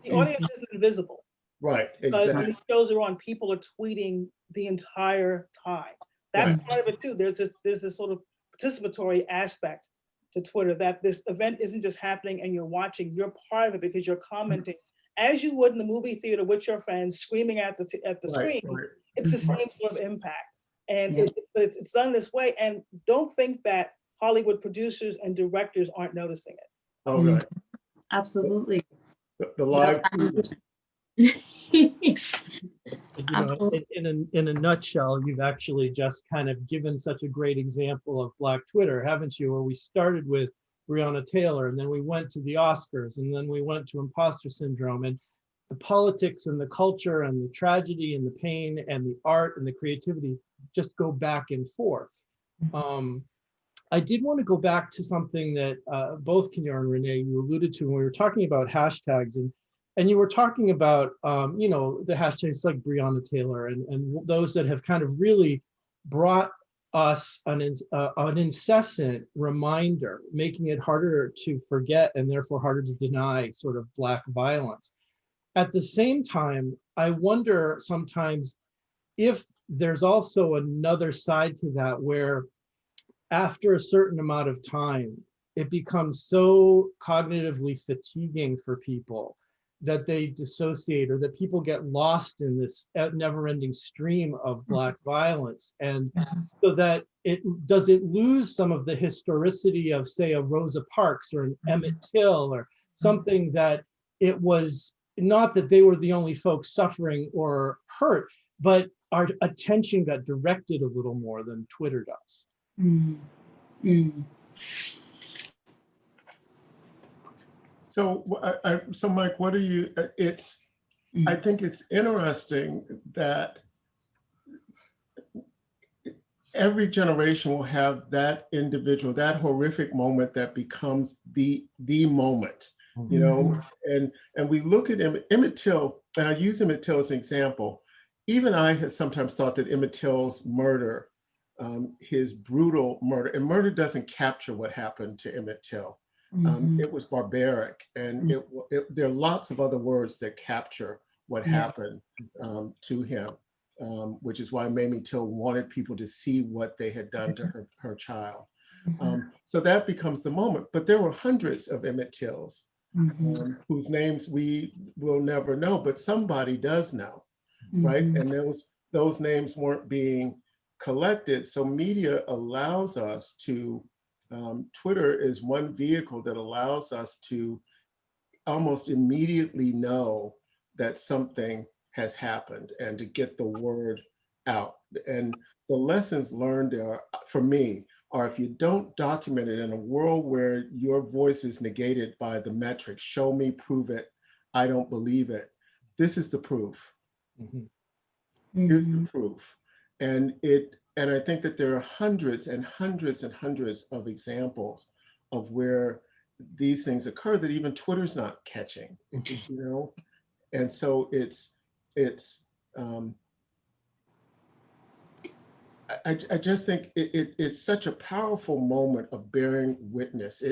Speaker 5: The audience isn't invisible.
Speaker 3: Right,
Speaker 5: Because
Speaker 3: exactly.
Speaker 5: when these shows are on, people are tweeting the entire time. That's part of it too. There's this sort of participatory aspect to Twitter, that this event isn't just happening and you're watching, you're part of it because you're commenting as you would in the movie theater with your friends, screaming at the screen. It's the same sort of impact. And it's done this way. And don't think that Hollywood producers and directors aren't noticing it.
Speaker 3: Oh, right.
Speaker 4: Absolutely.
Speaker 3: The live.
Speaker 2: You know, in a nutshell, you've actually just kind of given such a great example of Black Twitter, haven't you? Where we started with Breonna Taylor, and then we went to the Oscars, and then we went to imposter syndrome, and the politics and the culture and the tragedy and the pain and the art and the creativity just go back and forth. I did want to go back to something that both Kinyar and Renee, you alluded to when we were talking about hashtags, and you were talking about, you know, the hashtags like Breonna Taylor and those that have kind of really brought us an incessant reminder, making it harder to forget and therefore harder to deny sort of Black violence. at the same time, I wonder sometimes if there's also another side to that where after a certain amount of time, it becomes so cognitively fatiguing for people that they dissociate, or that people get lost in this never-ending stream of Black violence. And so that it lose some of the historicity of, say, a Rosa Parks or an Emmett Till, or something that it was not that they were the only folks suffering or hurt, but our attention got directed a little more than Twitter does.
Speaker 4: Mm. Mm.
Speaker 3: So, so Mike, what are you? I think it's interesting that every generation will have that individual, that horrific moment that becomes the moment, you know. And we look at Emmett Till, and I use Emmett Till as an example. Even I have sometimes thought that Emmett Till's murder, his brutal murder, and murder doesn't capture what happened to Emmett Till. It was barbaric, and there are lots of other words that capture what happened to him, which is why Mamie Till wanted people to see what they had done to her child. So that becomes the moment. But there were hundreds of Emmett Tills whose names we will never know, but somebody does know, right? And those names weren't being collected. So media allows us to, Twitter is one vehicle that allows us to almost immediately know that something has happened and to get the word out. And the lessons learned are, for me, are if you don't document it in a world where your voice is negated by the metrics, show me, prove it, I don't believe it, this is the proof. Here's the proof. And I think that there are hundreds and hundreds and hundreds of examples of where these things occur that even Twitter's not catching, you know? And so I just think it's such a powerful moment of bearing witness.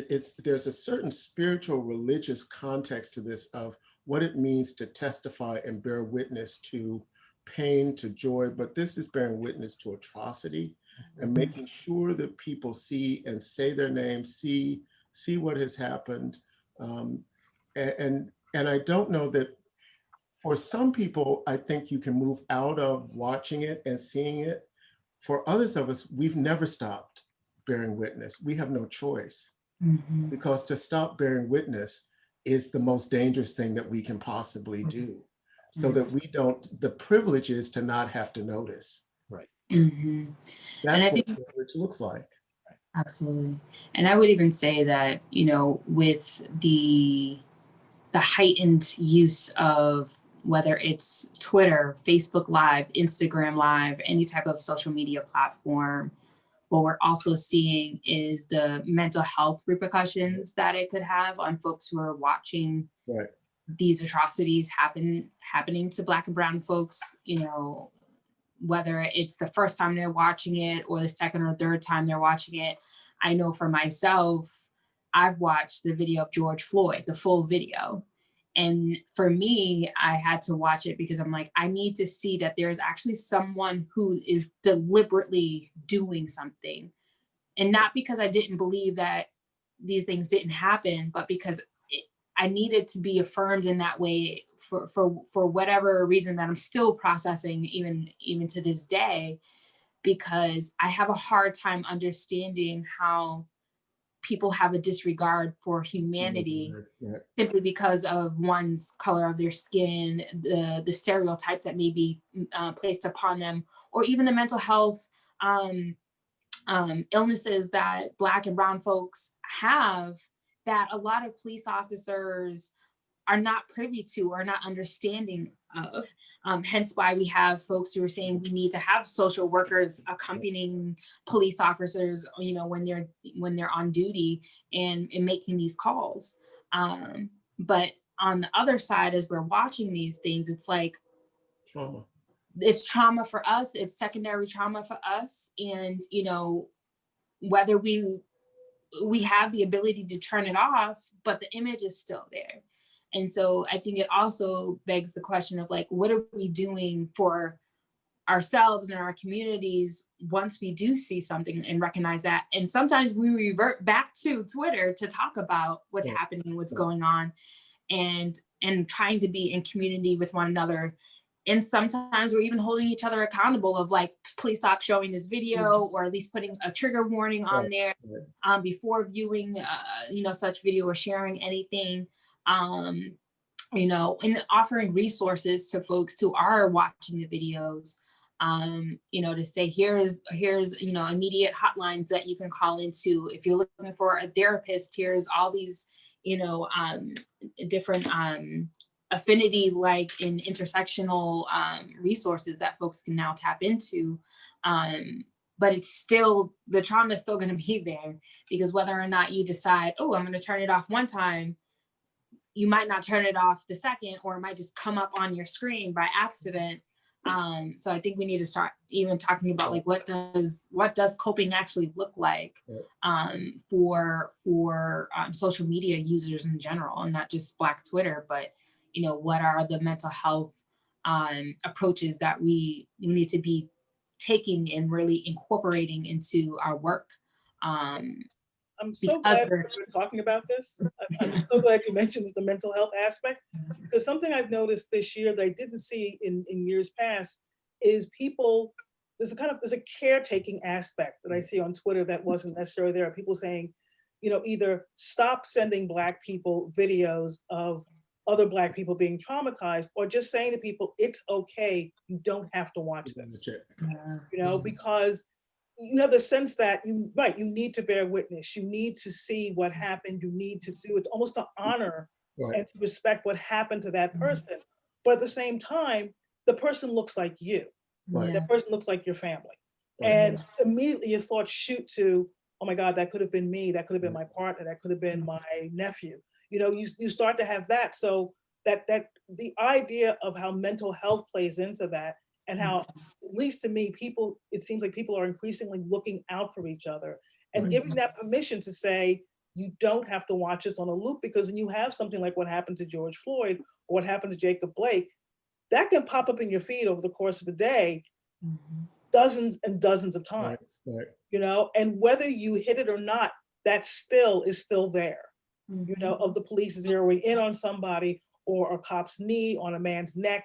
Speaker 3: There's a certain spiritual religious context to this of what it means to testify and bear witness to pain, to joy, but this is bearing witness to atrocity and making sure that people see and say their names, see what has happened. And I don't know that for some people, I think you can move out of watching it and seeing it. For others of us, we've never stopped bearing witness. We have no choice because to stop bearing witness is the most dangerous thing that we can possibly do, so that we don't, the privilege is to not have to notice.
Speaker 2: Right.
Speaker 3: That's what privilege looks like.
Speaker 4: Absolutely. And I would even say that, you know, with the heightened use of whether it's Twitter, Facebook Live, Instagram Live, any type of social media platform, what we're also seeing is the mental health repercussions that it could have on folks who are watching these atrocities happening to Black and brown folks, you know, whether it's the first time they're watching it or the second or third time they're watching it. I know for myself, I've watched the video of George Floyd, the full video. And for me, I had to watch it because I'm like, I need to see that there's actually someone who is deliberately doing something. And not because I didn't believe that these things didn't happen, but because I needed to be affirmed in that way for whatever reason that I'm still processing even to this day, because I have a hard time understanding how people have a disregard for humanity simply because of one's color of their skin, the stereotypes that may be placed upon them, or even the mental health illnesses that Black and brown folks have that a lot of police officers are not privy to or not understanding of. Hence why we have folks who are saying we need to have social workers accompanying police officers, you know, when they're on duty and making these calls. But on the other side, as we're watching these things, it's like
Speaker 3: trauma.
Speaker 4: It's trauma for us. It's secondary trauma for us. And, you know, whether we have the ability to turn it off, but the image is still there. And so I think it also begs the question of like, what are we doing for ourselves and our communities once we do see something and recognize that? And sometimes we revert back to Twitter to talk about what's happening, what's going on, and trying to be in community with one another. And sometimes we're even holding each other accountable of like, please stop showing this video, or at least putting a trigger warning on there before viewing, such video or sharing anything, and offering resources to folks who are watching the videos, to say, here's, immediate hotlines that you can call into. If you're looking for a therapist, here's all these, different affinity like in intersectional resources that folks can now tap into. But it's still, the trauma is still going to be there, because whether or not you decide, oh, I'm going to turn it off one time, you might not turn it off the second, or it might just come up on your screen by accident. So I think we need to start even talking about like, what does coping actually look like for social media users in general, and not just Black Twitter, but what are the mental health approaches that we need to be taking and really incorporating into our work.
Speaker 5: I'm so glad we're talking about this. I'm so glad you mentioned the mental health aspect, because something I've noticed this year that I didn't see in years past is people, there's a caretaking aspect that I see on Twitter that wasn't necessarily there. People saying, either stop sending Black people videos of other Black people being traumatized, or just saying to people, it's okay, you don't have to watch this, because you have the sense that you need to bear witness. You need to see what happened. You need to do it almost to honor and to respect what happened to that person. But at the same time, the person looks like you. That person looks like your family. And immediately your thoughts shoot to, oh my God, that could have been me. That could have been my partner. That could have been my nephew. You start to have that. So that the idea of how mental health plays into that, and how, at least to me, it seems like people are increasingly looking out for each other and giving that permission to say, you don't have to watch this on a loop, because when you have something like what happened to George Floyd or what happened to Jacob Blake, that can pop up in your feed over the course of a day, dozens and dozens of times, and whether you hit it or not, that is still there, of the police zeroing in on somebody, or a cop's knee on a man's neck.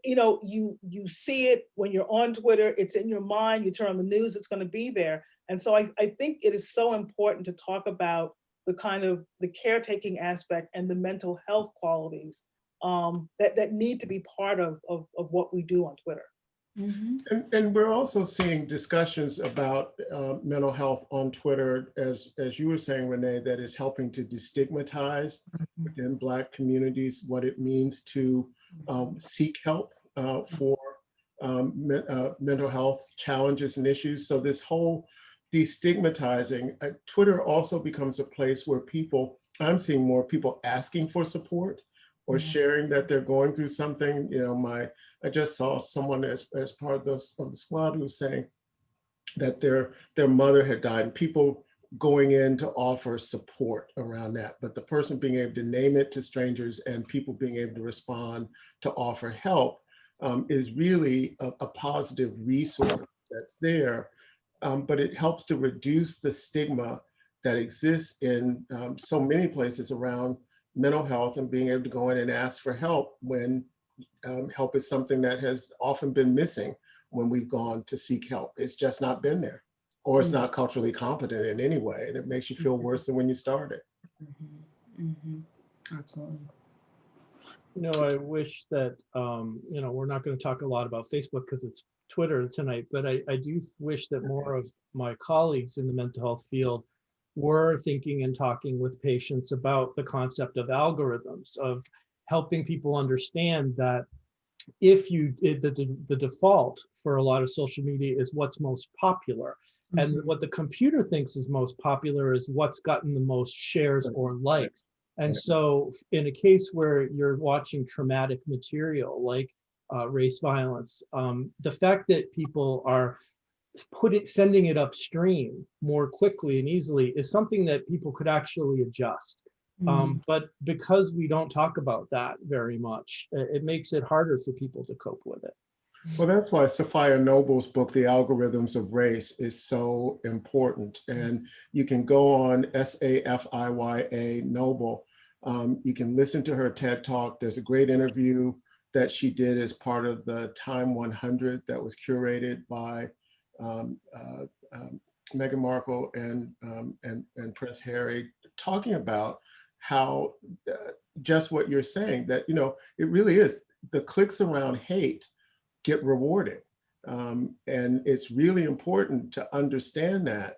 Speaker 5: You see it when you're on Twitter, it's in your mind, you turn on the news, it's going to be there. And so I think it is so important to talk about the caretaking aspect and the mental health qualities that need to be part of what we do on Twitter.
Speaker 3: And we're also seeing discussions about mental health on Twitter, as you were saying, Renee, that is helping to destigmatize within Black communities what it means to seek help for mental health challenges and issues. So this whole destigmatizing, Twitter also becomes a place where I'm seeing more people asking for support or sharing that they're going through something. I just saw someone as part of the squad who was saying that their mother had died, and people going in to offer support around that, but the person being able to name it to strangers and people being able to respond to offer help is really a positive resource that's there. But it helps to reduce the stigma that exists in so many places around mental health, and being able to go in and ask for help when help is something that has often been missing when we've gone to seek help. It's just not been there, or it's not culturally competent in any way, and it makes you feel worse than when you started.
Speaker 4: Absolutely.
Speaker 2: I wish that, we're not going to talk a lot about Facebook because it's Twitter tonight, but I do wish that more of my colleagues in the mental health field were thinking and talking with patients about the concept of algorithms, of helping people understand that the default for a lot of social media is what's most popular. And what the computer thinks is most popular is what's gotten the most shares or likes. And so in a case where you're watching traumatic material like race violence, the fact that people are sending it upstream more quickly and easily is something that people could actually adjust. But because we don't talk about that very much, it makes it harder for people to cope with it.
Speaker 3: Well, that's why Safiya Noble's book, The Algorithms of Race, is so important. And you can go on Safiya Noble. You can listen to her TED Talk. There's a great interview that she did as part of the Time 100 that was curated by Meghan Markle and Prince Harry, talking about how just what you're saying, that, you know, it really is the clicks around hate get rewarded. And it's really important to understand that.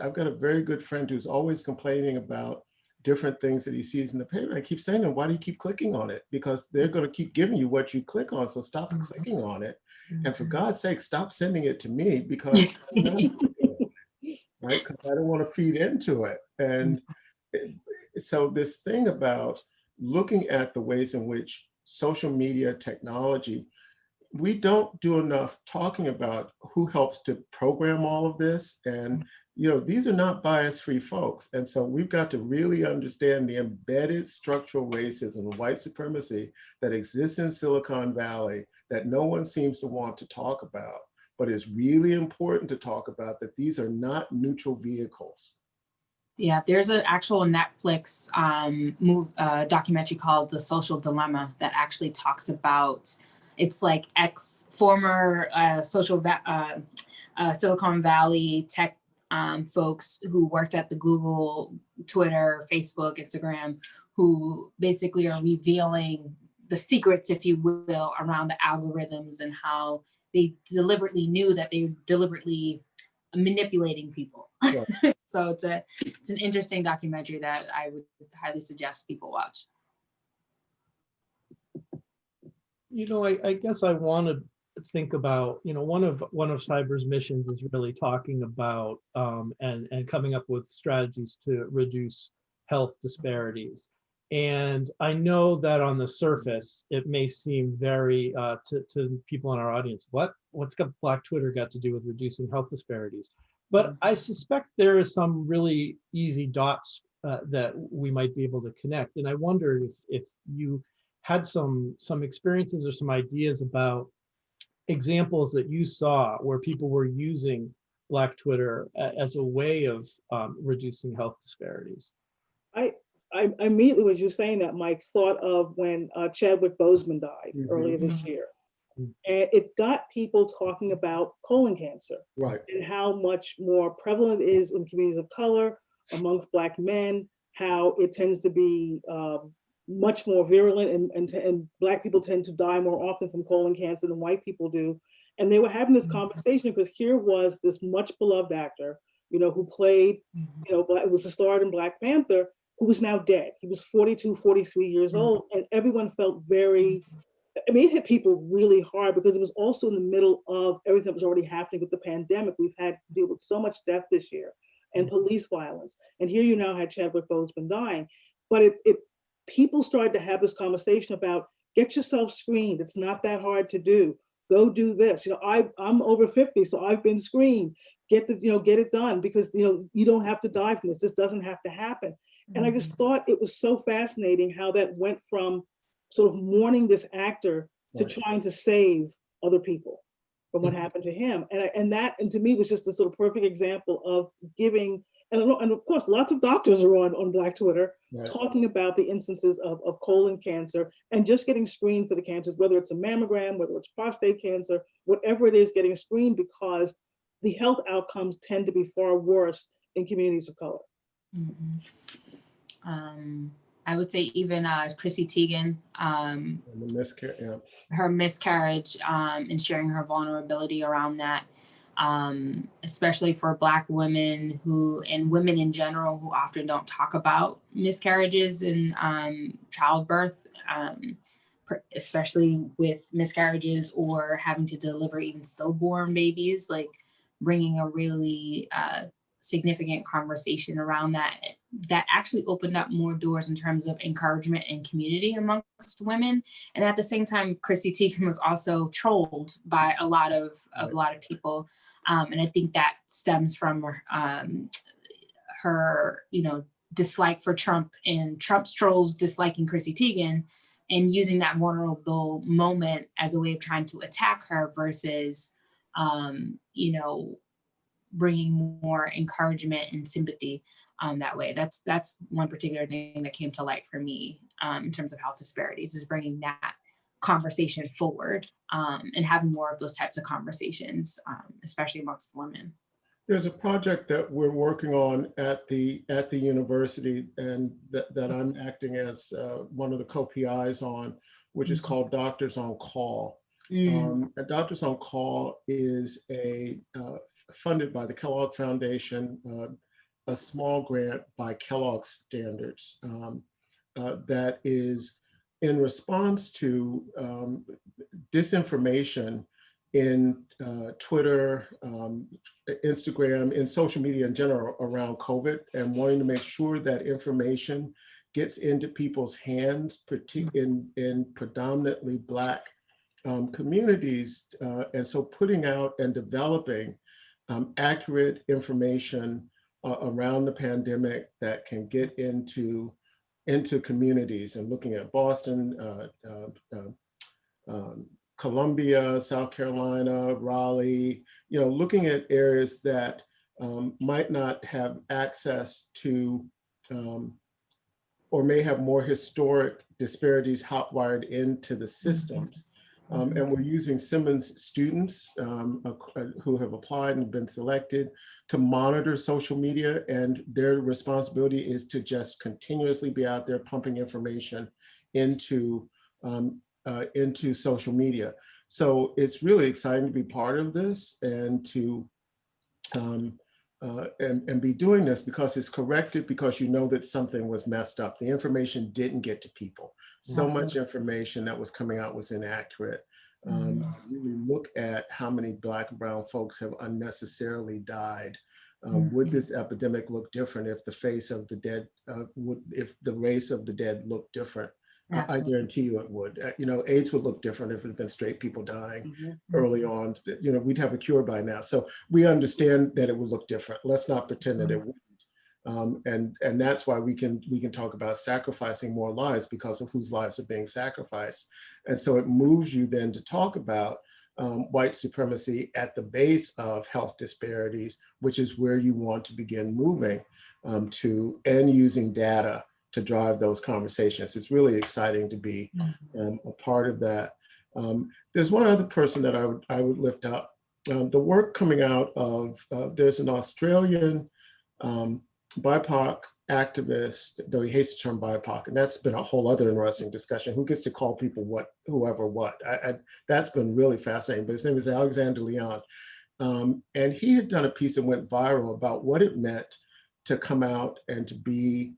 Speaker 3: I've got a very good friend who's always complaining about different things that he sees in the paper. I keep saying to him, why do you keep clicking on it? Because they're going to keep giving you what you click on, so stop clicking on it. And for God's sake, stop sending it to me, because I'm not clicking on it, right? Because I don't want to feed into it. And so this thing about looking at the ways in which social media technology, we don't do enough talking about who helps to program all of this. And, you know, these are not bias-free folks. And so we've got to really understand the embedded structural racism, white supremacy that exists in Silicon Valley that no one seems to want to talk about, but it's really important to talk about, that these are not neutral vehicles.
Speaker 4: Yeah, there's an actual Netflix documentary called The Social Dilemma that actually talks about, it's like former Silicon Valley tech folks who worked at the Google, Twitter, Facebook, Instagram, who basically are revealing the secrets, if you will, around the algorithms and how they deliberately knew that they were deliberately manipulating people. Right. So it's an interesting documentary that I would highly suggest people watch.
Speaker 2: You know, I guess I want to think about, you know, one of cyber's missions is really talking about and coming up with strategies to reduce health disparities. And I know that on the surface, it may seem very to people in our audience, what's got Black Twitter got to do with reducing health disparities? But I suspect there is some really easy dots that we might be able to connect. And I wondered if you had some experiences or some ideas about examples that you saw where people were using Black Twitter as a way of reducing health disparities.
Speaker 5: I immediately, as you're saying that, Mike, thought of when Chadwick Boseman died earlier this year. And it got people talking about colon cancer,
Speaker 3: right,
Speaker 5: and how much more prevalent it is in communities of color, amongst Black men, how it tends to be much more virulent, and Black people tend to die more often from colon cancer than white people do. And they were having this conversation because here was this much beloved actor, you know, who played, you know, was the star in Black Panther, who was now dead. He was 42, 43 years old, and everyone felt very, I mean, it hit people really hard because it was also in the middle of everything that was already happening with the pandemic. We've had to deal with so much death this year and police violence. And here you now had Chadwick Boseman dying. But people started to have this conversation about, get yourself screened. It's not that hard to do. Go do this. You know, I'm over 50, so I've been screened. Get it done, because, you know, you don't have to die from this. This doesn't have to happen. And I just thought it was so fascinating how that went from sort of mourning this actor to trying to save other people from what happened to him. And to me was just a sort of perfect example of giving, and of course, lots of doctors are on Black Twitter talking about the instances of colon cancer and just getting screened for the cancers, whether it's a mammogram, whether it's prostate cancer, whatever it is, getting screened, because the health outcomes tend to be far worse in communities of color.
Speaker 4: I would say even Chrissy Teigen, her miscarriage and sharing her vulnerability around that, especially for Black women and women in general who often don't talk about miscarriages and childbirth, especially with miscarriages or having to deliver even stillborn babies, like bringing a really significant conversation around that actually opened up more doors in terms of encouragement and community amongst women. And at the same time, Chrissy Teigen was also trolled by a lot of people. And I think that stems from her, you know, dislike for Trump and Trump's trolls disliking Chrissy Teigen and using that vulnerable moment as a way of trying to attack her versus, you know, bringing more encouragement and sympathy that way. That's one particular thing that came to light for me in terms of health disparities, is bringing that conversation forward and having more of those types of conversations, especially amongst women.
Speaker 3: There's a project that we're working on at the university, and that I'm acting as one of the co-PIs on, which is called Doctors on Call. And Doctors on Call is funded by the Kellogg Foundation, a small grant by Kellogg Standards that is in response to disinformation in Twitter, Instagram, in social media in general around COVID, and wanting to make sure that information gets into people's hands, particularly in predominantly Black communities. And so putting out and developing accurate information around the pandemic that can get into communities, and looking at Boston, Columbia, South Carolina, Raleigh, you know, looking at areas that might not have access to or may have more historic disparities hotwired into the systems. And we're using Simmons students who have applied and been selected to monitor social media, and their responsibility is to just continuously be out there pumping information into social media. So it's really exciting to be part of this, and to and be doing this, because it's corrected, because you know that something was messed up. The information didn't get to people. So much information that was coming out was inaccurate. Really look at how many Black and brown folks have unnecessarily died. Would this epidemic look different if the face of the dead, if the race of the dead looked different? I guarantee you it would. You know, AIDS would look different if it had been straight people dying early on. You know, we'd have a cure by now. So we understand that it would look different. Let's not pretend that it wouldn't. And that's why we can talk about sacrificing more lives, because of whose lives are being sacrificed. And so it moves you then to talk about white supremacy at the base of health disparities, which is where you want to begin moving to, and using data to drive those conversations. It's really exciting to be a part of that. There's one other person that I would lift up. The work coming out of, there's an Australian BIPOC activist, though he hates the term BIPOC, and that's been a whole other interesting discussion. Who gets to call people whoever what? That's been really fascinating, but his name is Alexander Leon. And he had done a piece that went viral about what it meant to come out and to be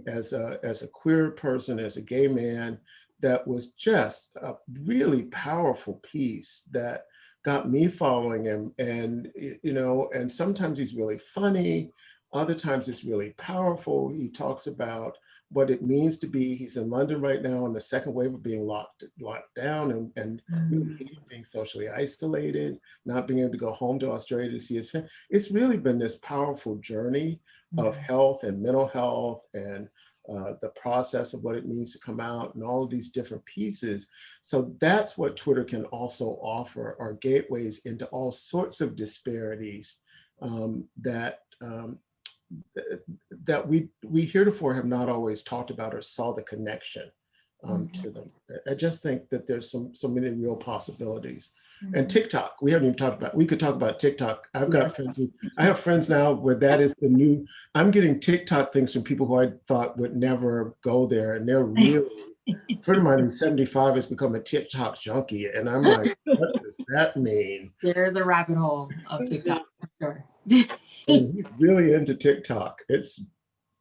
Speaker 3: as a queer person, as a gay man. That was just a really powerful piece that got me following him. And, you know, and sometimes he's really funny, other times it's really powerful. He talks about what it means to be, he's in London right now on the second wave of being locked down, and really being socially isolated, not being able to go home to Australia to see his family. It's really been this powerful journey of health and mental health, and the process of what it means to come out, and all of these different pieces. So that's what Twitter can also offer, are gateways into all sorts of disparities that we heretofore have not always talked about or saw the connection to them. I just think that there's so many real possibilities. And TikTok, we haven't even talked about. We could talk about TikTok. I've got friends. I have friends now where that is the new. I'm getting TikTok things from people who I thought would never go there, and they're really. A friend of mine who's 75 has become a TikTok junkie, and I'm like, what does that mean?
Speaker 4: There's a rabbit hole of TikTok, for sure.
Speaker 3: And he's really into TikTok.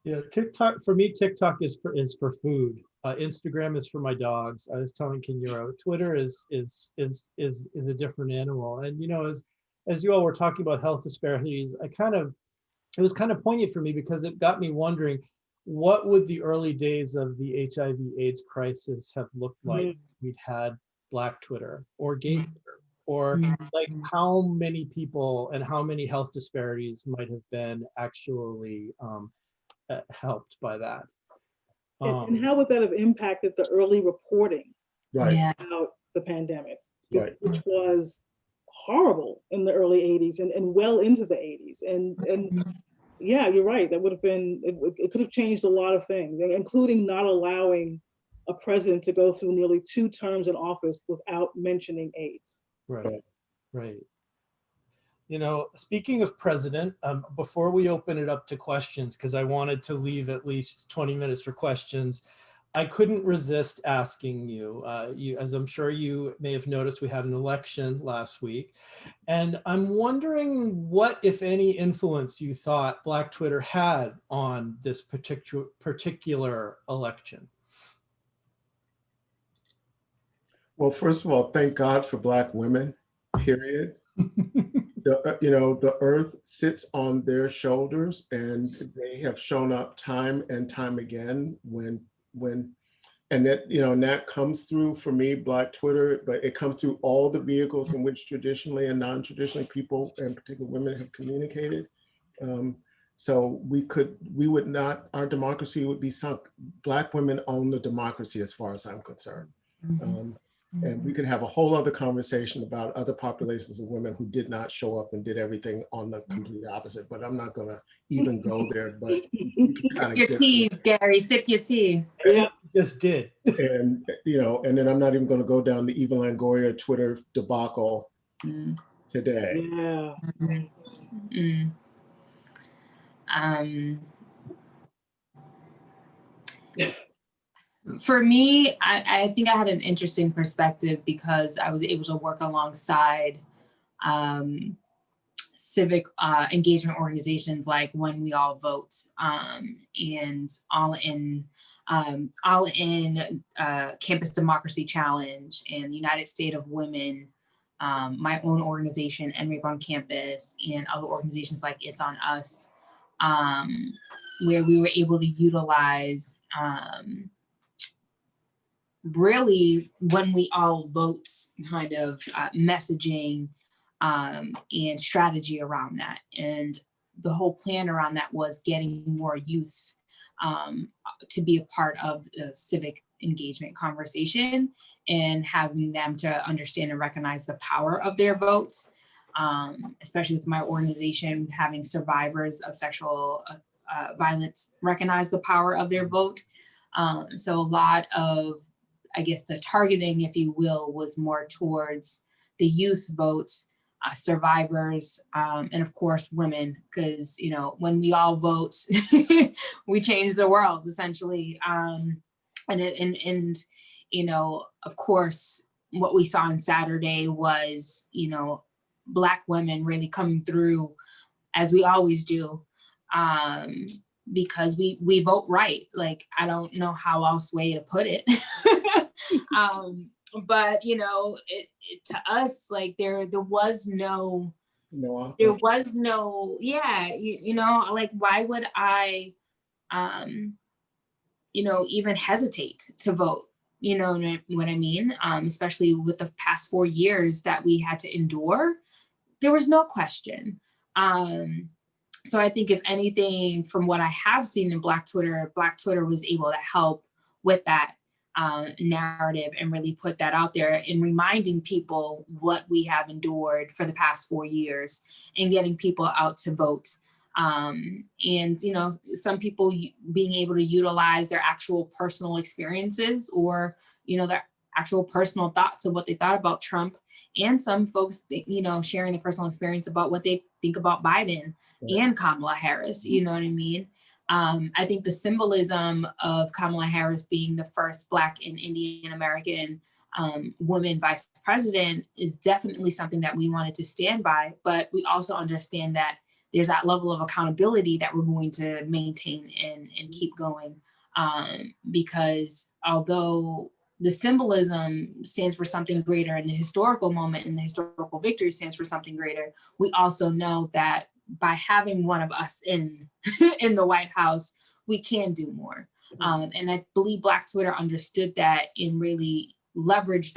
Speaker 2: Yeah, TikTok for me. TikTok is for food. Instagram is for my dogs. I was telling Kenyora, Twitter is a different animal. And you know, as you all were talking about health disparities, it was kind of poignant for me, because it got me wondering, what would the early days of the HIV/AIDS crisis have looked like if we'd had Black Twitter or gay Twitter, or like how many people and how many health disparities might have been actually helped by that.
Speaker 5: And how would that have impacted the early reporting
Speaker 3: Right.
Speaker 4: Yeah.
Speaker 5: about the pandemic,
Speaker 3: Right.
Speaker 5: which was horrible in the early 80s and well into the 80s. And yeah, you're right. That would have been, it could have changed a lot of things, including not allowing a president to go through nearly 2 terms in office without mentioning AIDS.
Speaker 2: Right, right. You know, speaking of president, before we open it up to questions, because I wanted to leave at least 20 minutes for questions, I couldn't resist asking you, as I'm sure you may have noticed, we had an election last week. And I'm wondering what, if any, influence you thought Black Twitter had on this particular election.
Speaker 3: Well, first of all, thank God for Black women, period. You know, the earth sits on their shoulders, and they have shown up time and time again and that, you know, and that comes through for me, Black Twitter, but it comes through all the vehicles in which traditionally and non-traditionally people, and particularly women, have communicated. So we would not, our democracy would be sunk. Black women own the democracy as far as I'm concerned. And we could have a whole other conversation about other populations of women who did not show up and did everything on the complete opposite, but I'm not gonna even go there, but you can kind of
Speaker 4: Your
Speaker 3: get
Speaker 4: tea, Gary, sip your tea.
Speaker 5: Yeah.
Speaker 2: Just did.
Speaker 3: and, you know, and then I'm not even gonna go down the Eva Longoria Twitter debacle today.
Speaker 5: Yeah.
Speaker 4: For me, I think I had an interesting perspective because I was able to work alongside civic engagement organizations like When We All Vote, and All In Campus Democracy Challenge, and the United State of Women, my own organization, NRAPE on Campus, and other organizations like It's On Us, where we were able to utilize really When We All Vote kind of messaging and strategy around that. And the whole plan around that was getting more youth to be a part of the civic engagement conversation and having them to understand and recognize the power of their vote, especially with my organization, having survivors of sexual violence recognize the power of their vote. So a lot of, I guess, the targeting, if you will, was more towards the youth vote, survivors, and of course women, because, you know, when we all vote, we change the world essentially. And you know, of course, what we saw on Saturday was, you know, Black women really coming through as we always do, because we vote right. Like, I don't know how else way to put it. But you know, to us, like there was no, yeah, you know, like why would I, you know, even hesitate to vote? You know what I mean? Especially with the past 4 years that we had to endure, there was no question. So I think if anything, from what I have seen in Black Twitter was able to help with that narrative and really put that out there and reminding people what we have endured for the past 4 years and getting people out to vote. And, you know, some people being able to utilize their actual personal experiences or, you know, their actual personal thoughts of what they thought about Trump. And some folks, you know, sharing the personal experience about what they think about Biden and Kamala Harris, you know what I mean? I think the symbolism of Kamala Harris being the first Black and Indian American woman vice president is definitely something that we wanted to stand by, but we also understand that there's that level of accountability that we're going to maintain and keep going, because although the symbolism stands for something greater and the historical moment and the historical victory stands for something greater, we also know that by having one of us in in the White House, we can do more. And I believe Black Twitter understood that and really leveraged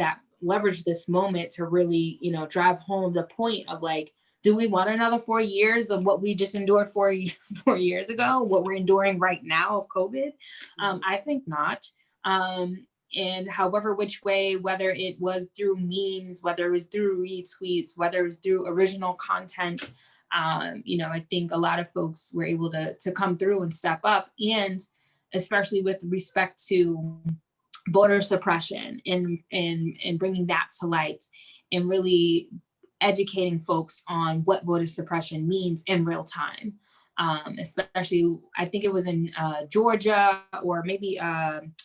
Speaker 4: this moment to really, you know, drive home the point of like, do we want another 4 years of what we just endured 4 years ago, what we're enduring right now of COVID? I think not. And however which way, whether it was through memes, whether it was through retweets, whether it was through original content, I think a lot of folks were able to come through and step up, and especially with respect to voter suppression and bringing that to light and really educating folks on what voter suppression means in real time. Especially, I think it was in Georgia or maybe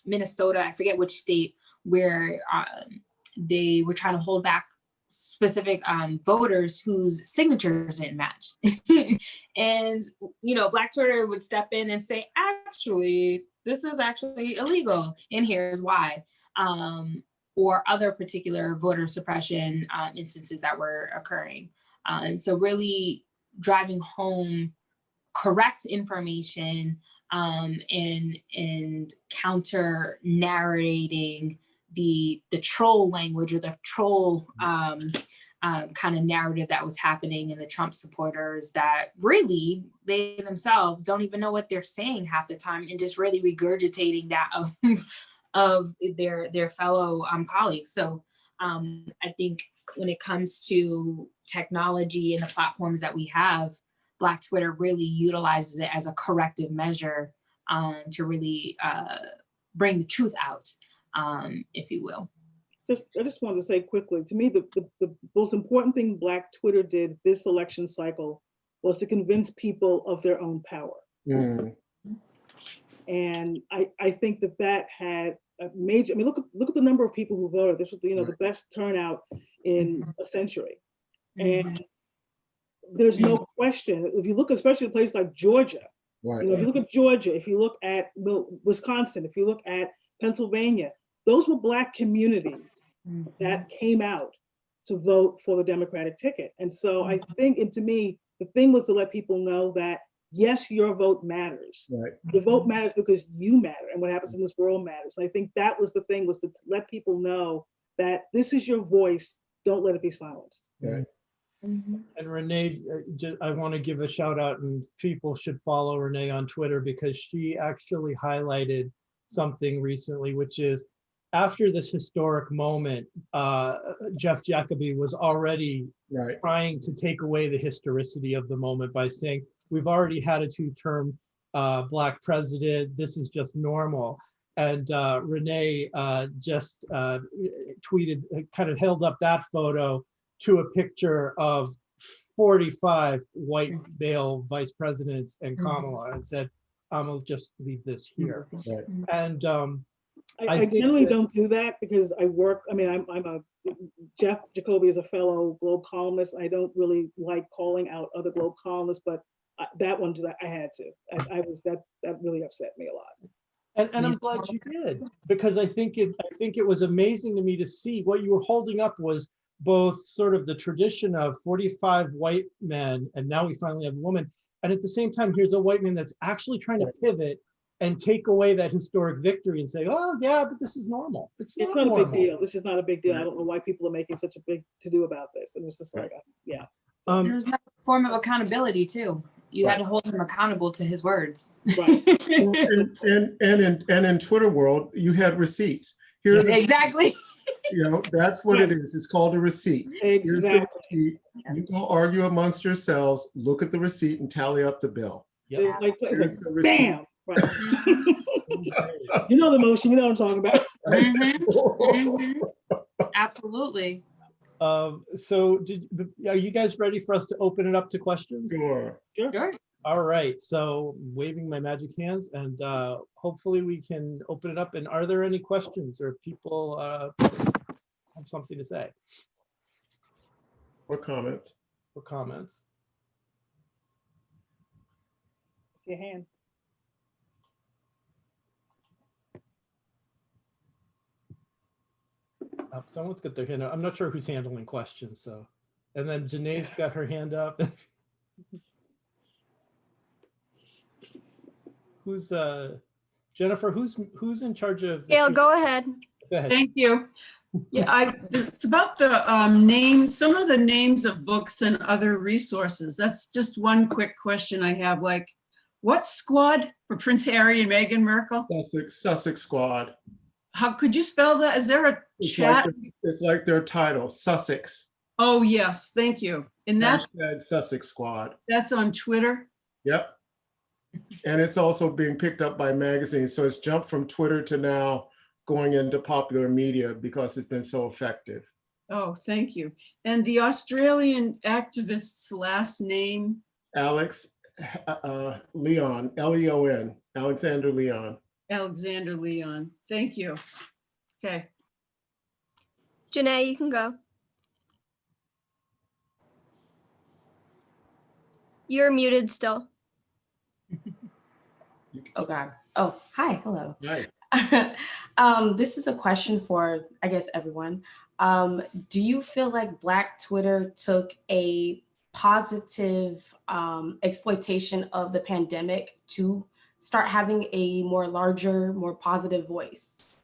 Speaker 4: Minnesota, I forget which state, where they were trying to hold back specific voters whose signatures didn't match. And, Black Twitter would step in and say, actually, this is actually illegal, and here's why. Or other particular voter suppression instances that were occurring. And so really driving home correct information and counter narrating the troll language or the troll kind of narrative that was happening in the Trump supporters, that really they themselves don't even know what they're saying half the time, and just really regurgitating that of their fellow colleagues. So I think when it comes to technology and the platforms that we have, Black Twitter really utilizes it as a corrective measure to really bring the truth out, if you will.
Speaker 5: I just wanted to say quickly, to me, the most important thing Black Twitter did this election cycle was to convince people of their own power.
Speaker 3: Mm.
Speaker 5: And I think that had a major, look at the number of people who voted. This was the best turnout in a century. And there's no question, if you look, especially a place like Georgia,
Speaker 3: Right.
Speaker 5: if you look at Georgia, if you look at Wisconsin, if you look at Pennsylvania, those were Black communities that came out to vote for the Democratic ticket. And so I think, and to me, the thing was to let people know that, yes, your vote matters.
Speaker 3: Right.
Speaker 5: Your vote matters because you matter, and what happens in this world matters. And I think that was the thing, was to let people know that this is your voice, don't let it be silenced.
Speaker 3: Right.
Speaker 2: And Renee, I want to give a shout out, and people should follow Renee on Twitter, because she actually highlighted something recently, which is after this historic moment, Jeff Jacoby was already trying to take away the historicity of the moment by saying, we've already had a two-term Black president, this is just normal. And Renee just tweeted, kind of held up that photo to a picture of 45 white male vice presidents and Kamala, and said, I'm gonna just leave this here.
Speaker 3: Right.
Speaker 2: And
Speaker 5: I generally don't do that because I work, Jeff Jacoby is a fellow Globe columnist. I don't really like calling out other Globe columnists, but that one I had to. That really upset me a lot.
Speaker 2: And I'm glad you did, because I think it was amazing to me to see what you were holding up was both sort of the tradition of 45 white men, and now we finally have a woman. And at the same time, here's a white man that's actually trying to pivot and take away that historic victory and say, oh yeah, but this is normal. It's not
Speaker 5: a big deal. This is not a big deal. I don't know why people are making such a big to-do about this. And it's just like, yeah.
Speaker 4: So, there's a form of accountability too. You had to hold him accountable to his words.
Speaker 5: Right.
Speaker 3: and in Twitter world, you had receipts. Here's
Speaker 4: exactly.
Speaker 3: That's what it is. It's called a receipt.
Speaker 5: Exactly.
Speaker 3: Receipt. You can argue amongst yourselves, look at the receipt and tally up the bill.
Speaker 5: It's like bam. Right. You know the motion, you know what I'm talking about.
Speaker 4: Absolutely.
Speaker 2: So are you guys ready for us to open it up to questions?
Speaker 3: Sure.
Speaker 2: All right, so waving my magic hands, and hopefully we can open it up. And are there any questions, or people have something to say?
Speaker 3: Or comments?
Speaker 5: It's your hand.
Speaker 2: Someone's got their hand up. I'm not sure who's handling questions, so. And then Janae's got her hand up. Who's Jennifer? Who's in charge of?
Speaker 6: Gail, go ahead.
Speaker 2: Go ahead.
Speaker 7: Thank you.
Speaker 6: Yeah, it's about the names, some of the names of books and other resources. That's just one quick question I have. Like, what squad for Prince Harry and Meghan Markle?
Speaker 3: Sussex Squad.
Speaker 6: How could you spell that? Is there a chat?
Speaker 3: It's like their title, Sussex.
Speaker 6: Oh, yes, thank you. And
Speaker 3: Hashtag Sussex Squad.
Speaker 6: that's on Twitter?
Speaker 3: Yep. And it's also being picked up by magazines. So it's jumped from Twitter to now going into popular media because it's been so effective.
Speaker 6: Oh, thank you. And the Australian activist's last name?
Speaker 3: Alex Leon, Leon, Alexander Leon.
Speaker 6: Alexander Leon. Thank you. Okay.
Speaker 7: Janae, you can go. You're muted still.
Speaker 8: Oh God. Oh, hi, hello.
Speaker 3: Right.
Speaker 8: This is a question for, I guess, everyone. Do you feel like Black Twitter took a positive exploitation of the pandemic to start having a more larger, more positive voice?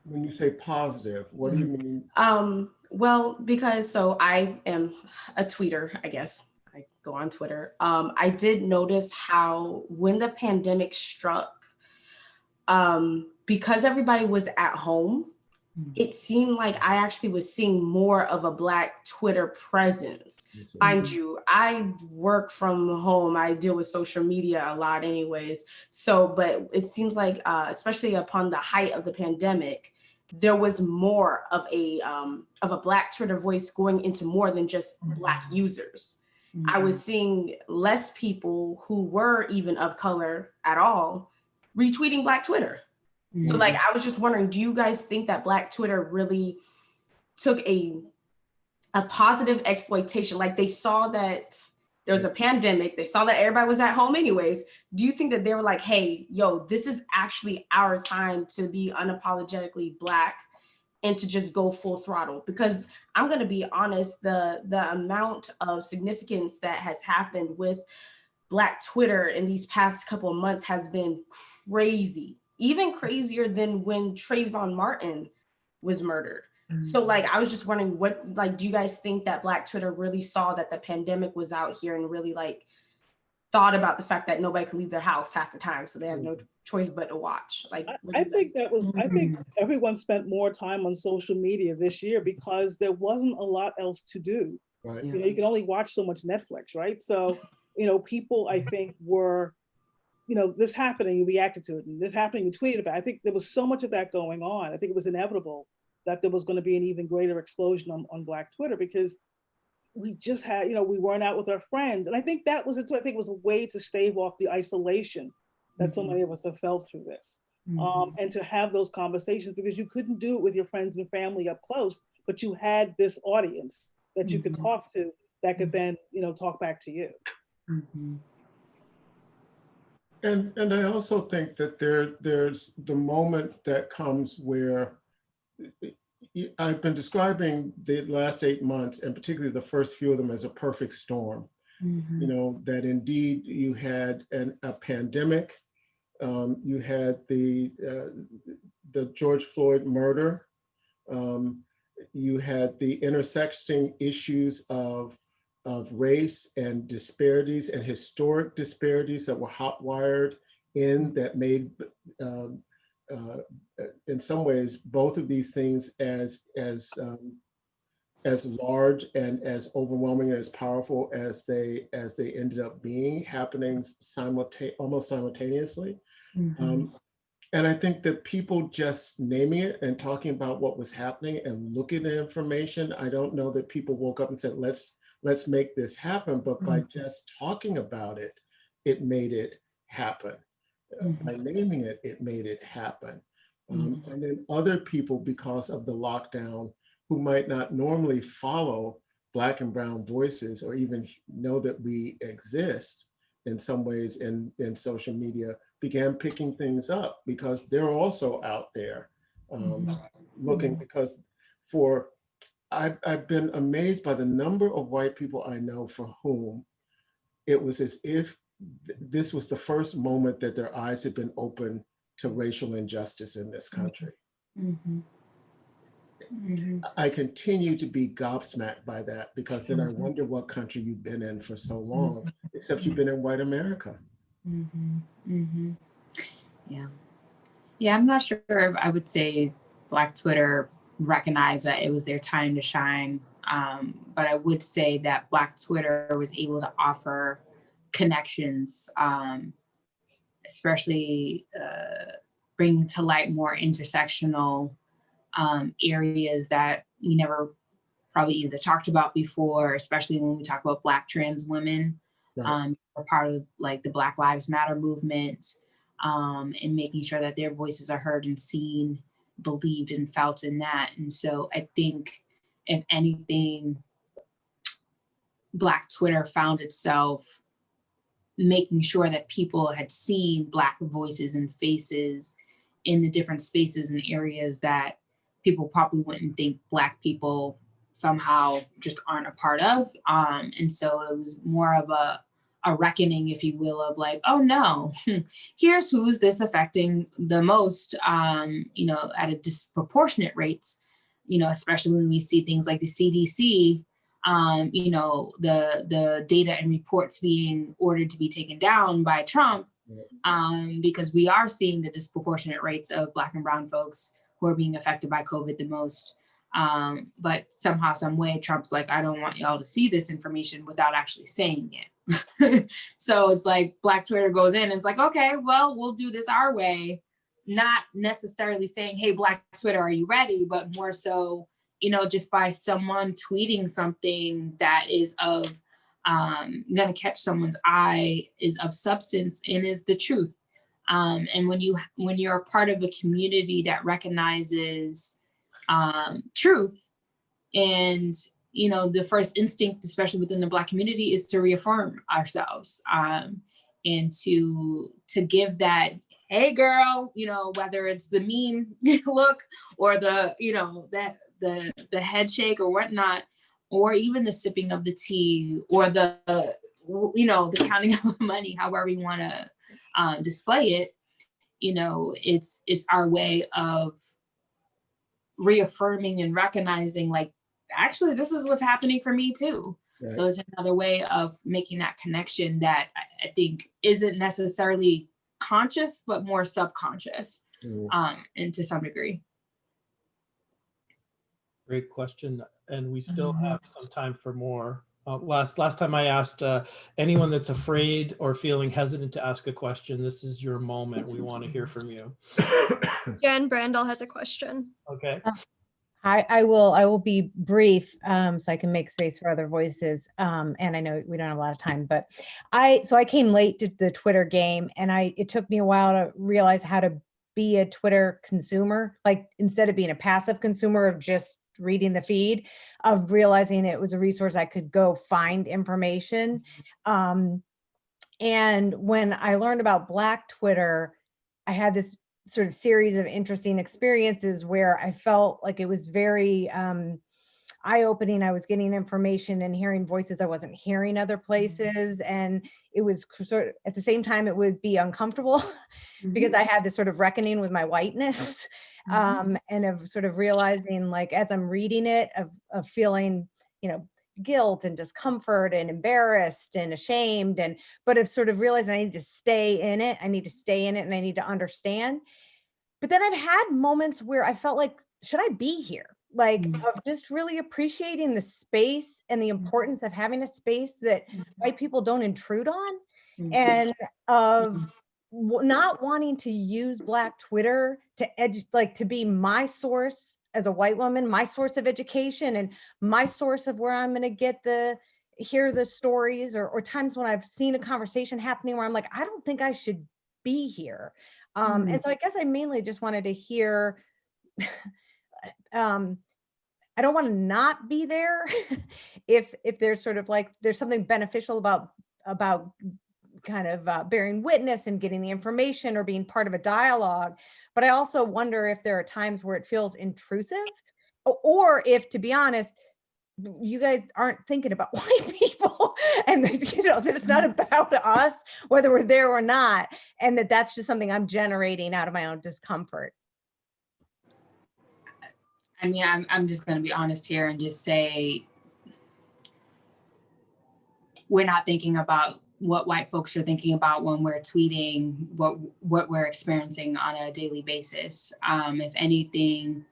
Speaker 3: When you say positive, what do you mean?
Speaker 8: Well, because so I am a tweeter, I guess. I go on Twitter. I did notice how when the pandemic struck, because everybody was at home, it seemed like I actually was seeing more of a Black Twitter presence. Mind you, I work from home. I deal with social media a lot anyways. So, but it seems like, especially upon the height of the pandemic, there was more of a Black Twitter voice going into more than just Black users. I was seeing less people who were even of color at all retweeting Black Twitter. So like, I was just wondering, do you guys think that Black Twitter really took a positive exploitation? Like they saw that there was a pandemic, they saw that everybody was at home anyways. Do you think that they were like, hey, yo, this is actually our time to be unapologetically Black and to just go full throttle? Because I'm gonna be honest, the amount of significance that has happened with Black Twitter in these past couple of months has been crazy. Even crazier than when Trayvon Martin was murdered. So like, I was just wondering what, like, do you guys think that Black Twitter really saw that the pandemic was out here and really like thought about the fact that nobody could leave their house half the time, so they had no choice but to watch? Like,
Speaker 5: I think that was, I think everyone spent more time on social media this year because there wasn't a lot else to do.
Speaker 3: Right.
Speaker 5: You know, you can only watch so much Netflix, right? So, you know, people I think were, you know, this happening, you reacted to it, and this happening, you tweeted about it. I think there was so much of that going on. I think it was inevitable that there was going to be an even greater explosion on Black Twitter because we just had, you know, we weren't out with our friends. And I think that was, I think it was a way to stave off the isolation that so many of us have felt through this. And to have those conversations, because you couldn't do it with your friends and family up close, but you had this audience that you could talk to that could then, you know, talk back to you.
Speaker 3: And I also think that there's the moment that comes where I've been describing the last 8 months, and particularly the first few of them, as a perfect storm. You know, that indeed you had a pandemic, you had the George Floyd murder, you had the intersecting issues of race and disparities and historic disparities that were hot-wired in, that made, in some ways, both of these things as large and as overwhelming and as powerful as they ended up being, happening almost simultaneously. And I think that people just naming it and talking about what was happening and looking at information, I don't know that people woke up and said, let's make this happen, but by just talking about it, it made it happen. By naming it, it made it happen. And then other people, because of the lockdown, who might not normally follow Black and brown voices or even know that we exist in some ways in social media, began picking things up because they're also out there looking, because I've been amazed by the number of white people I know for whom it was as if this was the first moment that their eyes had been opened to racial injustice in this country.
Speaker 4: Mhm. Mhm.
Speaker 3: I continue to be gobsmacked by that, because then I wonder what country you've been in for so long, except you've been in white America.
Speaker 4: Mhm. Mhm. Yeah. Yeah, I'm not sure if I would say Black Twitter recognized that it was their time to shine. But I would say that Black Twitter was able to offer connections, especially bringing to light more intersectional areas that we never probably either talked about before, especially when we talk about Black trans women,
Speaker 3: Right.
Speaker 4: are part of like the Black Lives Matter movement, and making sure that their voices are heard and seen, believed and felt in that. And so I think if anything, Black Twitter found itself making sure that people had seen Black voices and faces in the different spaces and areas that people probably wouldn't think Black people somehow just aren't a part of. And so it was more of a reckoning, if you will, of like, oh no, here's who's this affecting the most, at a disproportionate rates, especially when we see things like the CDC, the data and reports being ordered to be taken down by Trump, because we are seeing the disproportionate rates of Black and brown folks who are being affected by COVID the most. But somehow, some way, Trump's like, I don't want y'all to see this information without actually saying it. So it's like Black Twitter goes in and it's like, okay, well, we'll do this our way, not necessarily saying, hey, Black Twitter, are you ready? But more so, just by someone tweeting something that is of gonna catch someone's eye, is of substance and is the truth. And when you're a part of a community that recognizes truth, and the first instinct, especially within the Black community, is to reaffirm ourselves, and to give that, hey girl, whether it's the meme look or the the head shake or whatnot, or even the sipping of the tea or the the counting of the money, however you want to display it. It's our way of reaffirming and recognizing, like, actually this is what's happening for me too.
Speaker 3: Right.
Speaker 4: So it's another way of making that connection that I think isn't necessarily conscious but more subconscious, and to some degree.
Speaker 2: Great question, and we still have some time for more. Last time I asked anyone that's afraid or feeling hesitant to ask a question, this is your moment. We want to hear from you.
Speaker 7: Jen Brandel has a question.
Speaker 2: Okay.
Speaker 9: I will be brief, so I can make space for other voices. And I know we don't have a lot of time, but I came late to the Twitter game, and it took me a while to realize how to be a Twitter consumer, like instead of being a passive consumer of just reading the feed, of realizing it was a resource I could go find information. And when I learned about Black Twitter, I had this sort of series of interesting experiences where I felt like it was very eye-opening. I was getting information and hearing voices I wasn't hearing other places. And it was sort of, at the same time, it would be uncomfortable because I had this sort of reckoning with my whiteness, and of sort of realizing, like, as I'm reading it, of feeling, guilt and discomfort and embarrassed and ashamed, but of sort of realizing I need to stay in it. I need to stay in it and I need to understand. But then I've had moments where I felt like, should I be here? Like, of just really appreciating the space and the importance of having a space that white people don't intrude on, and of not wanting to use Black Twitter to be my source as a white woman, my source of education, and my source of where I'm going to hear the stories, or times when I've seen a conversation happening where I'm like, I don't think I should be here. And so I guess I mainly just wanted to hear, I don't want to not be there if there's sort of like, there's something beneficial about kind of bearing witness and getting the information or being part of a dialogue. But I also wonder if there are times where it feels intrusive, or if, to be honest, you guys aren't thinking about white people, and that, you know, that it's not about us, whether we're there or not, and that that's just something I'm generating out of my own discomfort.
Speaker 4: I mean, I'm just going to be honest here and just say we're not thinking about what white folks are thinking about when we're tweeting what we're experiencing on a daily basis. If anything,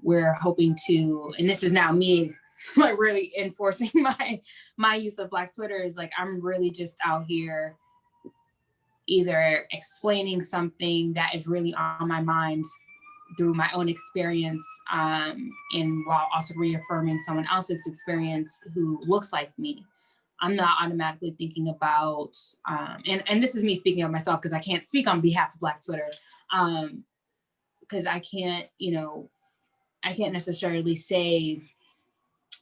Speaker 4: we're hoping to, and this is now me like really enforcing my use of Black Twitter, is like I'm really just out here either explaining something that is really on my mind through my own experience, and while also reaffirming someone else's experience who looks like me. I'm not automatically thinking about, and this is me speaking of myself because I can't speak on behalf of Black Twitter, because I can't necessarily say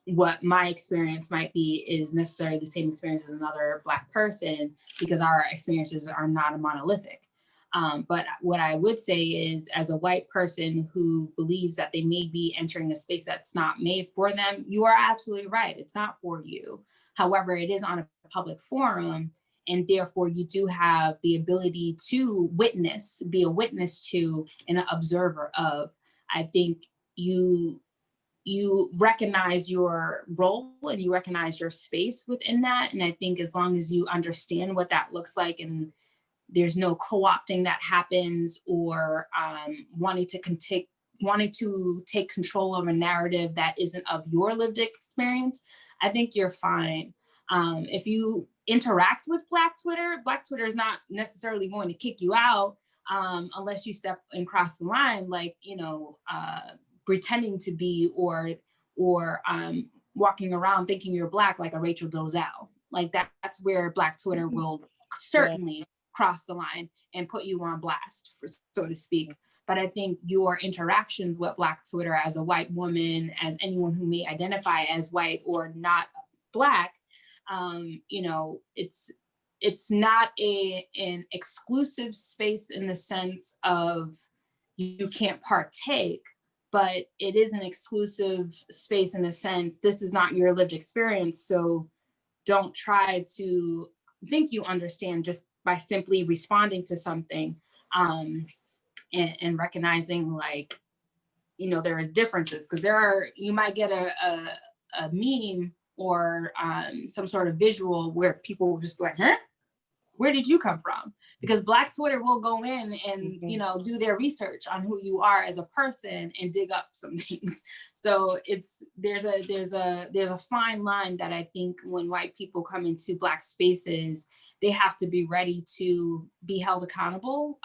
Speaker 4: what my experience might be is necessarily the same experience as another Black person, because our experiences are not monolithic. But what I would say is, as a white person who believes that they may be entering a space that's not made for them, you are absolutely right. It's not for you. However, it is on a public forum, and therefore you do have the ability to witness, be a witness to, and an observer of. I think you recognize your role and you recognize your space within that. And I think as long as you understand what that looks like, and there's no co-opting that happens, or wanting to take control of a narrative that isn't of your lived experience, I think you're fine. If you interact with Black Twitter is not necessarily going to kick you out unless you step and cross the line, like, you know, pretending to be, or walking around thinking you're Black, like a Rachel Dolezal. Like that's where Black Twitter will certainly cross the line and put you on blast, so to speak. But I think your interactions with Black Twitter as a white woman, as anyone who may identify as white or not Black, you know, it's not an exclusive space in the sense of you can't partake, but it is an exclusive space in the sense this is not your lived experience. So don't try to think you understand just by simply responding to something, and recognizing, like, you know, there is differences, because you might get a meme or some sort of visual where people will just be like, huh? Where did you come from? Because Black Twitter will go in and, you know, do their research on who you are as a person and dig up some things. So there's a fine line that I think when white people come into Black spaces, they have to be ready to be held accountable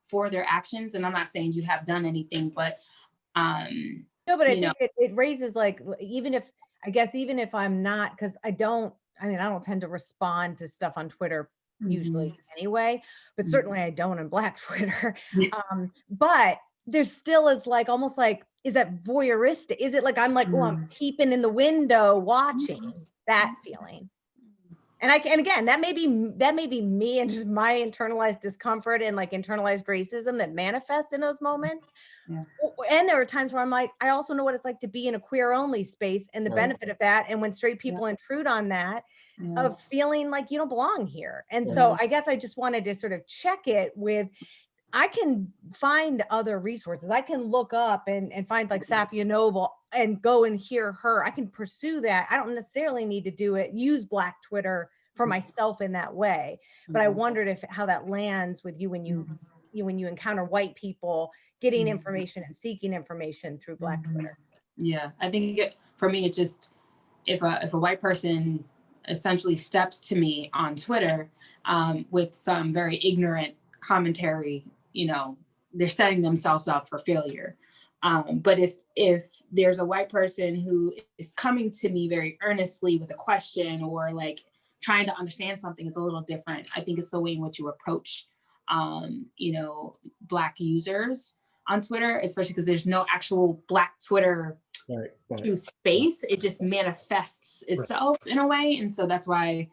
Speaker 4: for their actions. And I'm not saying you have done anything, but
Speaker 9: no, but I think it raises, like, even if I'm not, because I don't tend to respond to stuff on Twitter usually anyway, but certainly I don't in Black Twitter. But there still is, like, almost like, is that voyeuristic? Is it like I'm like, oh, I'm peeping in the window watching, that feeling? And again, that may be me and just my internalized discomfort and like internalized racism that manifests in those moments.
Speaker 4: Yeah.
Speaker 9: And there are times where I'm like, I also know what it's like to be in a queer only space and the benefit of that. And when straight people intrude on that, of feeling like you don't belong here. And so I guess I just wanted to sort of check it with, I can find other resources. I can look up and find like Safia Noble and go and hear her. I can pursue that. I don't necessarily need to use Black Twitter for myself in that way. But I wondered how that lands with you when you encounter white people getting information and seeking information through Black Twitter.
Speaker 4: Yeah, I think for me, it's just, if a white person essentially steps to me on Twitter with some very ignorant commentary, you know, they're setting themselves up for failure. But if there's a white person who is coming to me very earnestly with a question, or like trying to understand something, it's a little different. I think it's the way in which you approach, you know, Black users on Twitter, especially because there's no actual Black Twitter to space. It just manifests itself in a way. And so that's why,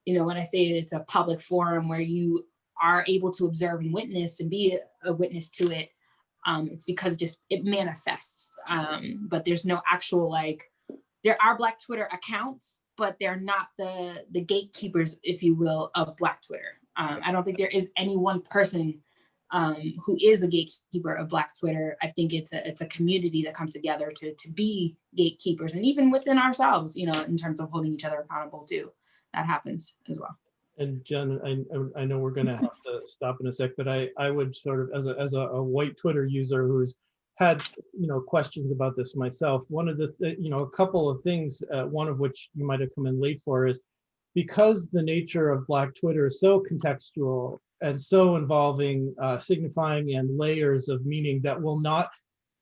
Speaker 4: you know, when I say it's a public forum where you are able to observe and witness and be a witness to it, it's because it manifests. But there's no actual like there are Black Twitter accounts, but they're not the gatekeepers, if you will, of Black Twitter. I don't think there is any one person who is a gatekeeper of Black Twitter. I think it's a community that comes together to be gatekeepers, and even within ourselves, you know, in terms of holding each other accountable too. That happens as well.
Speaker 2: And Jen, I know we're going to have to stop in a sec, but I would sort of, as a white Twitter user who's had, you know, questions about this myself, one of the, you know, a couple of things, one of which you might have come in late for, is because the nature of Black Twitter is so contextual and so involving signifying and layers of meaning that will not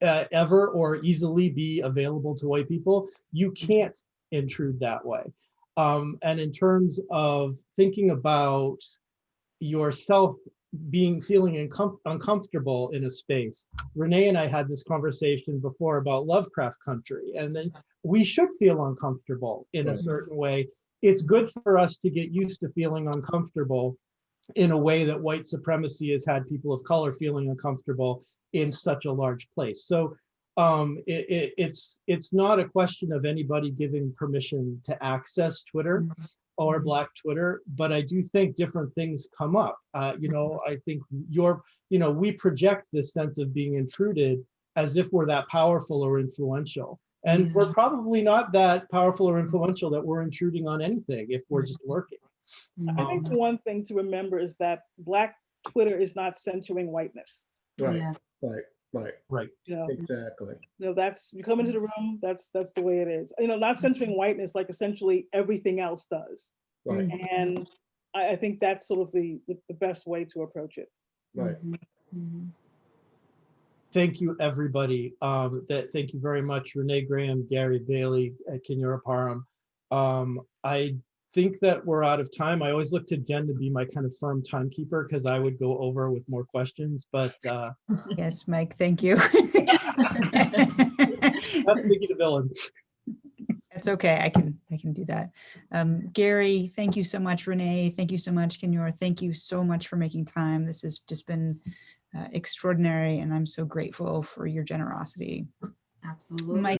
Speaker 2: ever or easily be available to white people, you can't intrude that way. And in terms of thinking about yourself feeling uncomfortable in a space, Renee and I had this conversation before about Lovecraft Country, and then we should feel uncomfortable in a certain way. It's good for us to get used to feeling uncomfortable in a way that white supremacy has had people of color feeling uncomfortable in such a large place. So it's not a question of anybody giving permission to access Twitter or Black Twitter, but I do think different things come up. You know, I think we project this sense of being intruded as if we're that powerful or influential. And we're probably not that powerful or influential that we're intruding on anything if we're just lurking.
Speaker 5: I think one thing to remember is that Black Twitter is not centering whiteness.
Speaker 3: Right,
Speaker 4: Yeah.
Speaker 2: Right.
Speaker 5: You know,
Speaker 3: Exactly.
Speaker 5: you know, that's, you come into the room, that's the way it is. You know, not centering whiteness like essentially everything else does.
Speaker 3: Right,
Speaker 5: And I think that's sort of the best way to approach it.
Speaker 3: right.
Speaker 2: Thank you, everybody. Thank you very much, Renee Graham, Gary Bailey, Kinyora Parham. I think that we're out of time. I always look to Jen to be my kind of firm timekeeper because I would go over with more questions, but
Speaker 1: Yes, Mike, thank you.
Speaker 2: that's Mickey the villain.
Speaker 1: That's okay. I can do that. Gary, thank you so much. Renee, thank you so much. Kinyora, thank you so much for making time. This has just been extraordinary, and I'm so grateful for your generosity.
Speaker 4: Absolutely.
Speaker 1: Mike,